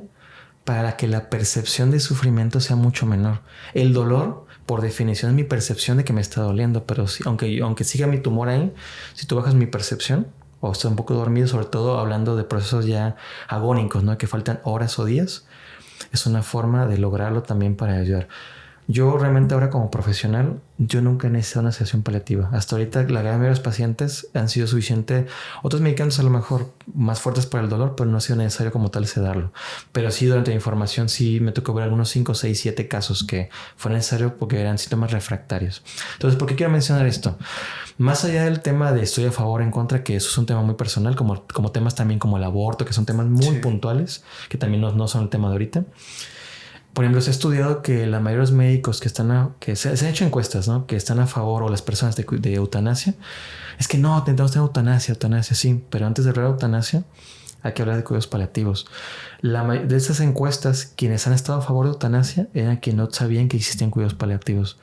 para que la percepción de sufrimiento sea mucho menor. El dolor, por definición, es mi percepción de que me está doliendo, pero aunque siga mi tumor ahí, si tú bajas mi percepción o estoy un poco dormido, sobre todo hablando de procesos ya agónicos, ¿no? Que faltan horas o días, es una forma de lograrlo también para ayudar. Yo realmente ahora como profesional, yo nunca he necesitado una sedación paliativa. Hasta ahorita la gran mayoría de los pacientes han sido suficiente. Otros medicamentos a lo mejor más fuertes para el dolor, pero no ha sido necesario como tal sedarlo. Pero sí, durante la información sí me tocó ver algunos 5, 6, 7 casos que fue necesario porque eran síntomas refractarios. Entonces, ¿por qué quiero mencionar esto? Más allá del tema de estoy a favor o en contra, que eso es un tema muy personal, como temas también como el aborto, que son temas muy puntuales, que también no son el tema de ahorita. Por ejemplo, se ha estudiado que la mayoría de los médicos que se han hecho encuestas, ¿no? Que están a favor, o las personas de eutanasia, es que no, intentamos tener eutanasia, sí, pero antes de hablar de eutanasia hay que hablar de cuidados paliativos. De esas encuestas, quienes han estado a favor de eutanasia eran quienes no sabían que existían cuidados paliativos.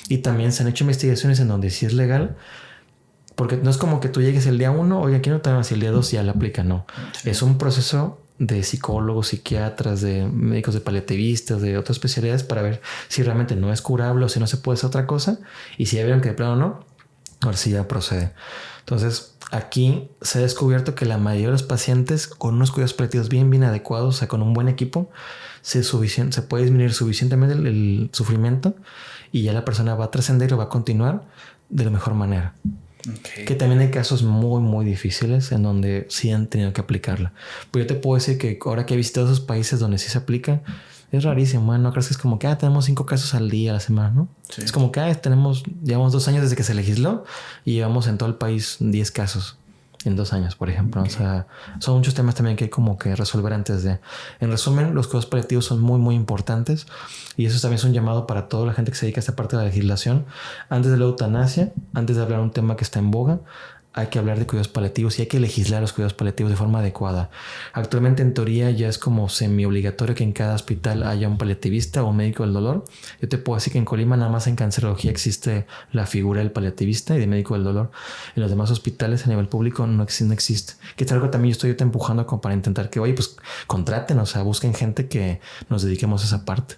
Y también se han hecho investigaciones en donde sí es legal, porque no es como que tú llegues el día 1, oye, aquí no te vas, y el día 2 ya la aplican, no. Sí. Es un proceso de psicólogos, psiquiatras, de médicos de paliativistas, de otras especialidades para ver si realmente no es curable o si no se puede hacer otra cosa. Y si ya vieron que de plano no, ahora sí ya procede. Entonces, aquí se ha descubierto que la mayoría de los pacientes con unos cuidados paliativos bien adecuados, o sea, con un buen equipo, se puede disminuir suficientemente el sufrimiento y ya la persona va a trascender o va a continuar de la mejor manera. Okay. Que también hay casos muy difíciles en donde sí han tenido que aplicarla. Pero yo te puedo decir que ahora que he visitado esos países donde sí se aplica, es rarísimo, ¿eh? No crees que es como que tenemos 5 casos al día, a la semana, ¿no? Sí. Es como que llevamos 2 años desde que se legisló y llevamos en todo el país 10 casos en 2 años, por ejemplo. Okay. O sea, son muchos temas también que hay como que resolver antes de... En resumen, los cuidados paliativos son muy importantes y eso también es un llamado para toda la gente que se dedica a esta parte de la legislación. Antes de la eutanasia, antes de hablar de un tema que está en boga, hay que hablar de cuidados paliativos y hay que legislar los cuidados paliativos de forma adecuada. Actualmente, en teoría, ya es como semi-obligatorio que en cada hospital haya un paliativista o un médico del dolor. Yo te puedo decir que en Colima nada más en cancerología existe la figura del paliativista y de médico del dolor. En los demás hospitales a nivel público no existe. Que es algo también yo estoy empujando como para intentar que, oye, pues contraten, o sea, busquen gente que nos dediquemos a esa parte.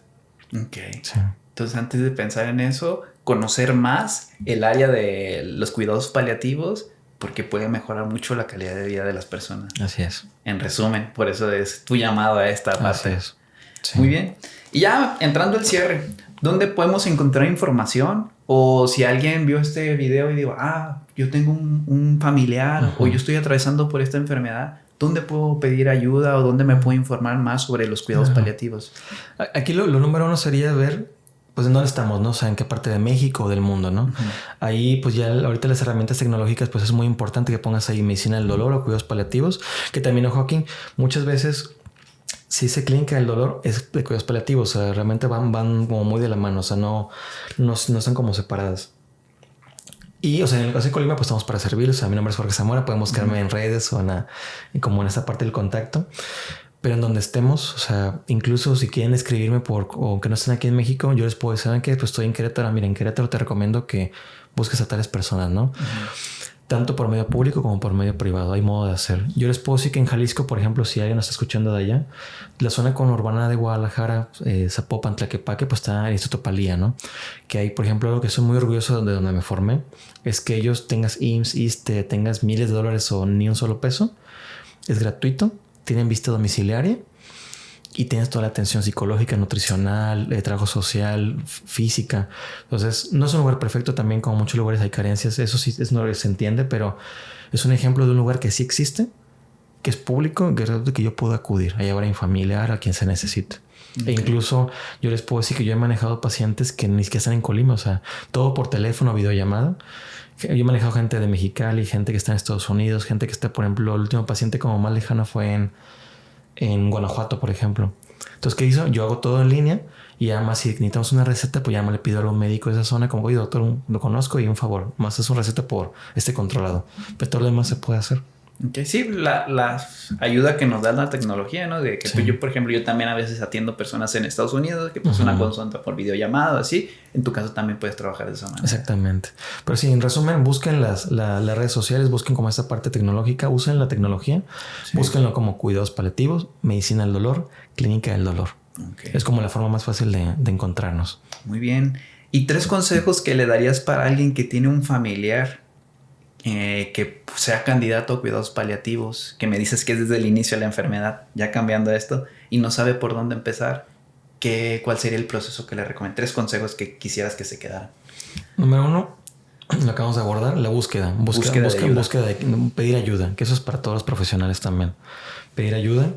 Ok. Sí. Entonces, antes de pensar en eso, conocer más el área de los cuidados paliativos, porque puede mejorar mucho la calidad de vida de las personas. Así es. En resumen, por eso es tu llamado a esta parte. Así es. Sí. Muy bien. Y ya entrando al cierre, ¿dónde podemos encontrar información? O si alguien vio este video y digo, yo tengo un familiar o yo estoy atravesando por esta enfermedad, ¿dónde puedo pedir ayuda o dónde me puedo informar más sobre los cuidados paliativos? Aquí lo número 1 sería ver pues en dónde estamos, ¿no? O sea, en qué parte de México o del mundo, ¿no? Ahí, pues ya ahorita las herramientas tecnológicas, pues es muy importante que pongas ahí medicina del dolor o cuidados paliativos, que también, Joaquín, muchas veces si se clínica del dolor es de cuidados paliativos, o sea, realmente van como muy de la mano, o sea, no están como separadas. Y, o sea, en el caso de Colima, pues estamos para servir. O sea, mi nombre es Jorge Zamora. Pueden buscarme en redes o como en esa parte del contacto. Pero en donde estemos, o sea, incluso si quieren escribirme o que no estén aquí en México, yo les puedo decir, ¿saben qué? Pues estoy en Querétaro. Mira, en Querétaro te recomiendo que busques a tales personas, ¿no? Tanto por medio público como por medio privado. Hay modo de hacer. Yo les puedo decir que en Jalisco, por ejemplo, si alguien nos está escuchando de allá, la zona conurbana de Guadalajara, Zapopan, Tlaquepaque, pues está el Instituto Palía, ¿no? Que hay, por ejemplo, algo que soy muy orgulloso de donde me formé, es que ellos tengas IMSS, ISSSTE, tengas miles de dólares o ni un solo peso. Es gratuito. Tienen visita domiciliaria. Y tienes toda la atención psicológica, nutricional, trabajo social, física. Entonces, no es un lugar perfecto también, como muchos lugares hay carencias. Eso sí no se entiende, pero es un ejemplo de un lugar que sí existe, que es público, que yo puedo acudir. Ahí habrá un familiar a quien se necesite. Okay. E incluso yo les puedo decir que yo he manejado pacientes que ni siquiera están en Colima, o sea, todo por teléfono, videollamada. Yo he manejado gente de Mexicali, gente que está en Estados Unidos, gente que está, por ejemplo, el último paciente como más lejano fue en Guanajuato, por ejemplo. Entonces, ¿qué hizo? Yo hago todo en línea y además si necesitamos una receta, pues ya me le pido a algún médico de esa zona, como, oye, doctor, lo conozco y un favor, más es una receta por controlado. Pero todo lo demás se puede hacer. Okay. Sí, la ayuda que nos da la tecnología, ¿no? De que sí. Pues yo, por ejemplo, yo también a veces atiendo personas en Estados Unidos que pues una consulta por videollamada, así. En tu caso también puedes trabajar de esa manera. Exactamente. Pero sí, en resumen, busquen las redes sociales, busquen como esta parte tecnológica, usen la tecnología, sí. Búsquenlo como cuidados paliativos, medicina del dolor, clínica del dolor. Okay. Es como la forma más fácil de encontrarnos. Muy bien. ¿Y 3 consejos que le darías para alguien que tiene un familiar que sea candidato a cuidados paliativos, que me dices que es desde el inicio de la enfermedad, ya cambiando esto, y no sabe por dónde empezar? ¿Cuál sería el proceso que le recomiendo? 3 consejos que quisieras que se quedaran. Número 1, lo acabamos de abordar, la búsqueda de pedir ayuda, que eso es para todos los profesionales también. Pedir ayuda.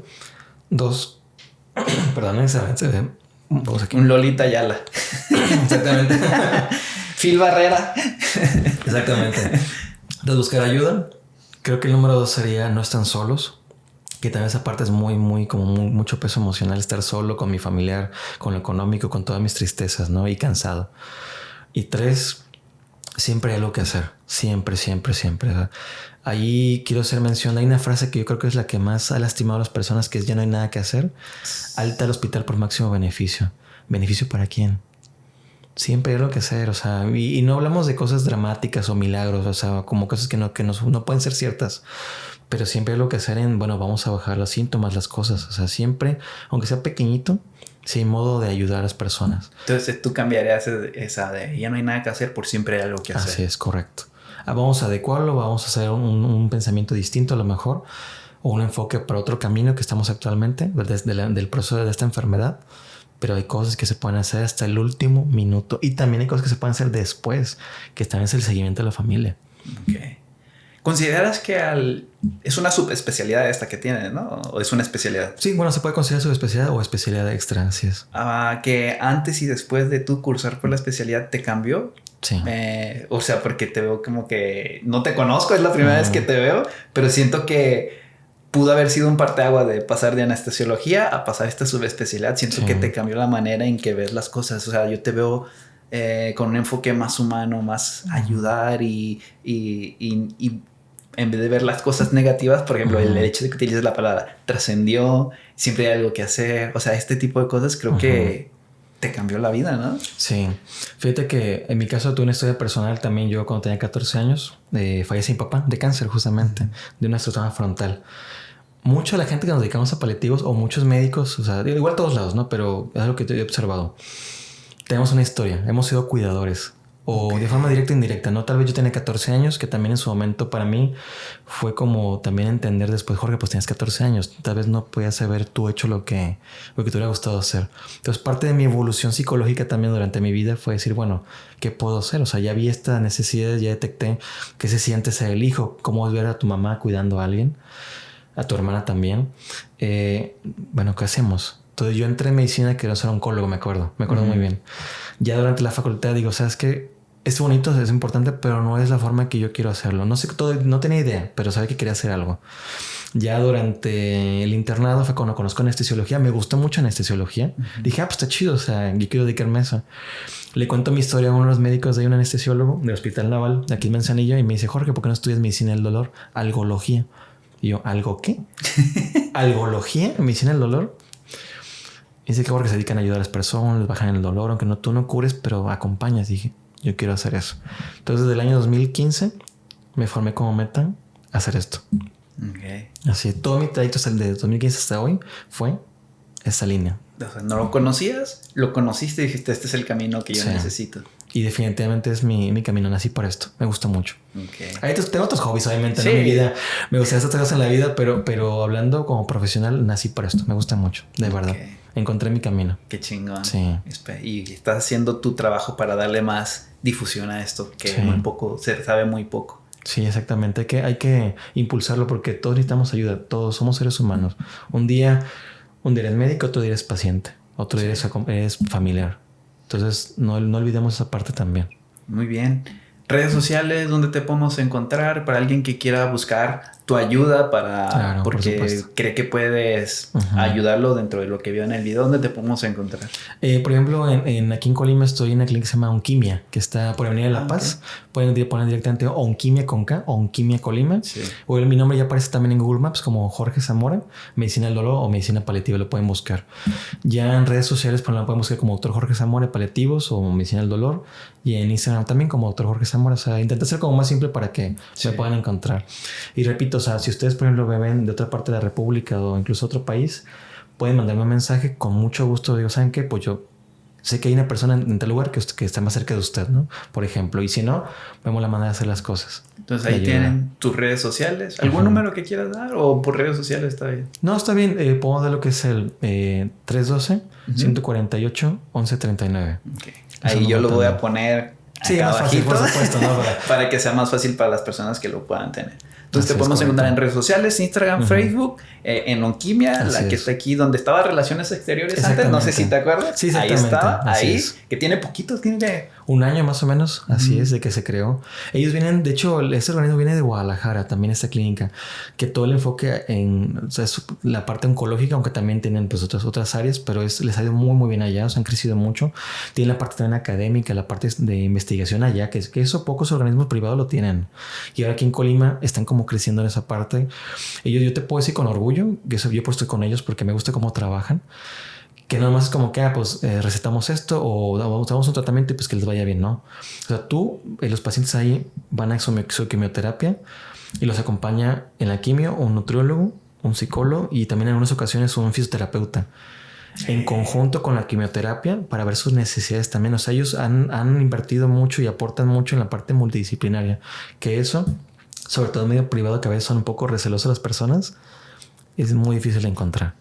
2, perdón, un Lolita Ayala. Exactamente. Phil Barrera. Exactamente. De buscar ayuda. Creo que el número 2 sería no están solos. Que también esa parte es mucho peso emocional, estar solo con mi familiar, con lo económico, con todas mis tristezas, ¿no? Y cansado. Y 3, siempre hay algo que hacer. Siempre. Ahí quiero hacer mención. Hay una frase que yo creo que es la que más ha lastimado a las personas, que es ya no hay nada que hacer. Alta al hospital por máximo beneficio. ¿Beneficio para quién? Siempre hay algo que hacer, o sea, y no hablamos de cosas dramáticas o milagros, o sea, como cosas que no pueden ser ciertas, pero siempre hay algo que hacer vamos a bajar los síntomas, las cosas, o sea, siempre, aunque sea pequeñito, sí hay modo de ayudar a las personas. Entonces tú cambiarías esa de ya no hay nada que hacer por siempre hay algo que hacer. Así es, correcto. Vamos a adecuarlo, vamos a hacer un pensamiento distinto a lo mejor, o un enfoque para otro camino que estamos actualmente, del proceso de esta enfermedad. Pero hay cosas que se pueden hacer hasta el último minuto. Y también hay cosas que se pueden hacer después, que también es el seguimiento de la familia. Okay. ¿Consideras que es una subespecialidad esta que tienes, no? ¿O es una especialidad? Sí, bueno, se puede considerar subespecialidad o especialidad extra, así es. Que antes y después de tú cursar por la especialidad, ¿te cambió? Sí. O sea, porque te veo como que... No te conozco, es la primera vez que te veo, pero siento que pudo haber sido un parteaguas de pasar de anestesiología a pasar a esta subespecialidad. Siento que te cambió la manera en que ves las cosas. O sea, yo te veo con un enfoque más humano, más ayudar y en vez de ver las cosas negativas, por ejemplo, el hecho de que utilices la palabra trascendió, siempre hay algo que hacer. O sea, este tipo de cosas creo que te cambió la vida, ¿no? Sí. Fíjate que en mi caso tuve una historia personal también. Yo cuando tenía 14 años fallecí mi papá de cáncer justamente, de una estroma frontal. Mucha la gente que nos dedicamos a paliativos o muchos médicos, o sea, igual todos lados, ¿no? Pero es algo que he observado. Tenemos una historia, hemos sido cuidadores. O de forma directa o indirecta, ¿no? Tal vez yo tenía 14 años, que también en su momento para mí fue como también entender después, Jorge, pues tienes 14 años. Tal vez no podías haber tú hecho lo que te hubiera gustado hacer. Entonces, parte de mi evolución psicológica también durante mi vida fue decir, bueno, ¿qué puedo hacer? O sea, ya vi esta necesidad, ya detecté qué se siente ser el hijo, cómo es ver a tu mamá cuidando a alguien, a tu hermana también. Bueno, ¿qué hacemos? Entonces yo entré en medicina, quería ser oncólogo, me acuerdo muy bien. Ya durante la facultad digo, ¿sabes qué? Es bonito, es importante, pero no es la forma que yo quiero hacerlo. No sé, no tenía idea, pero sabía que quería hacer algo. Ya durante el internado fue cuando conozco anestesiología. Me gustó mucho anestesiología. Dije, pues está chido, o sea, yo quiero dedicarme a eso. Le cuento mi historia a uno de los médicos de un anestesiólogo del Hospital Naval, de aquí en Manzanillo, y me dice, Jorge, ¿por qué no estudias medicina del dolor? Algología. Y yo, ¿algo qué? ¿Algología? ¿Medicina del dolor? Y dice que Jorge se dedican a ayudar a las personas, les bajan el dolor, aunque tú no cures, pero acompañas. Dije, yo quiero hacer eso. Entonces, desde el año 2015 me formé como meta a hacer esto. Okay. Así, todo mi trayecto desde 2015 hasta hoy fue esa línea. O sea, no lo conocías, lo conociste y dijiste, este es el camino que yo necesito. Y definitivamente es mi camino. Nací por esto. Me gusta mucho. Okay. Ahí tengo otros hobbies, obviamente, en mi vida. Me gusta estas cosas en la vida, pero hablando como profesional, nací por esto. Me gusta mucho, de verdad. Encontré mi camino. Qué chingón. Sí. Y estás haciendo tu trabajo para darle más difusión a esto, que muy poco, se sabe muy poco. Sí, exactamente. Hay que impulsarlo porque todos necesitamos ayuda. Todos somos seres humanos. Un día eres médico, otro día eres paciente. Otro día eres familiar. Entonces, no olvidemos esa parte también. Muy bien. Redes sociales, ¿dónde te podemos encontrar? Para alguien que quiera buscar tu ayuda porque cree que puedes ayudarlo dentro de lo que vio en el video, ¿dónde te podemos encontrar? Por ejemplo, aquí en Colima estoy en una clínica que se llama Onquimia, que está por Avenida de La Paz. Pueden poner directamente Onquimia con K, Onquimia Colima. Sí. O mi nombre ya aparece también en Google Maps como Jorge Zamora, Medicina del Dolor o Medicina Paliativa, lo pueden buscar. Ya en redes sociales lo pueden buscar como Dr. Jorge Zamora Paliativos o Medicina del Dolor. Y en Instagram también como Dr. Jorge Zamora. O sea, intenta ser como más simple para que me puedan encontrar. Y repito, o sea, si ustedes, por ejemplo, me ven de otra parte de la República o incluso otro país, pueden mandarme un mensaje con mucho gusto. Digo, ¿saben qué? Pues yo sé que hay una persona en tal lugar que está más cerca de usted, ¿no? Por ejemplo. Y si no, vemos la manera de hacer las cosas. Entonces ahí tienen tus redes sociales. ¿Algún número que quieras dar? ¿O por redes sociales está bien? No, está bien. Puedo dar lo que es el 312-148-1139. Okay. Ahí yo lo voy a poner acá abajito, por supuesto, ¿no? Para que sea más fácil para las personas que lo puedan tener. Entonces te podemos encontrar en redes sociales, Instagram, Facebook, en Onquimia, la que está aquí donde estaba Relaciones Exteriores antes, no sé si te acuerdas. Sí, ahí estaba, que tiene poquito, tiene un año más o menos, así es, de que se creó. Ellos vienen, de hecho, este organismo viene de Guadalajara, también esta clínica, que todo el enfoque en la parte oncológica, aunque también tienen pues otras áreas, pero les ha ido muy, muy bien allá, o sea, han crecido mucho. Tienen la parte también académica, la parte de investigación allá, que eso pocos organismos privados lo tienen. Y ahora aquí en Colima están como creciendo en esa parte. Yo te puedo decir con orgullo que yo pues estoy con ellos porque me gusta cómo trabajan. Que nada más es como que, recetamos esto o damos un tratamiento y pues que les vaya bien, ¿no? O sea, los pacientes ahí van a su quimioterapia y los acompaña en la quimio un nutriólogo, un psicólogo y también en algunas ocasiones un fisioterapeuta. En conjunto con la quimioterapia para ver sus necesidades también. O sea, ellos han invertido mucho y aportan mucho en la parte multidisciplinaria. Que eso, sobre todo en medio privado, que a veces son un poco recelosos las personas, es muy difícil de encontrar.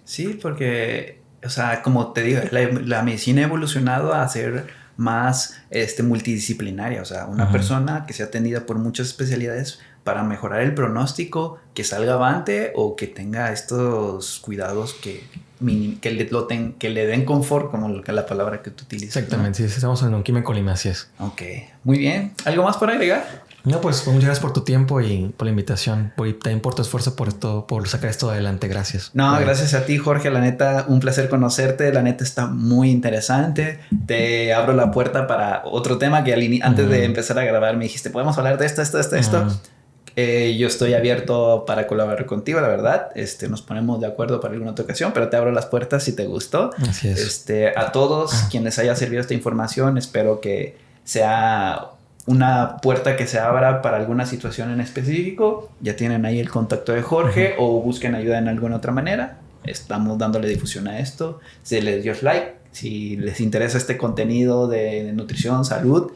Sí, porque... O sea, como te digo, la medicina ha evolucionado a ser más multidisciplinaria. O sea, una persona que sea atendida por muchas especialidades para mejorar el pronóstico, que salga avante o que tenga estos cuidados que le den confort, como la palabra que tú utilizas. Exactamente, ¿no? Sí, estamos en Onquimia Colima, así es. Ok, muy bien. ¿Algo más por agregar? No, pues muchas gracias por tu tiempo y por la invitación. Y también por tu esfuerzo por sacar esto adelante. Gracias. No, gracias a ti, Jorge. La neta, un placer conocerte. La neta está muy interesante. Te abro la puerta para otro tema que antes de empezar a grabar me dijiste, ¿podemos hablar de esto? Yo estoy abierto para colaborar contigo, la verdad. Nos ponemos de acuerdo para alguna otra ocasión, pero te abro las puertas si te gustó. Así es. A todos quienes haya servido esta información, espero que sea una puerta que se abra para alguna situación en específico. Ya tienen ahí el contacto de Jorge o busquen ayuda en alguna otra manera. Estamos dándole difusión a esto. Si les dio like, si les interesa este contenido de nutrición, salud,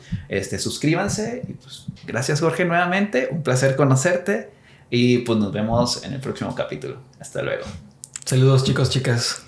suscríbanse. Y pues gracias, Jorge, nuevamente. Un placer conocerte y pues nos vemos en el próximo capítulo. Hasta luego. Saludos, chicos, chicas.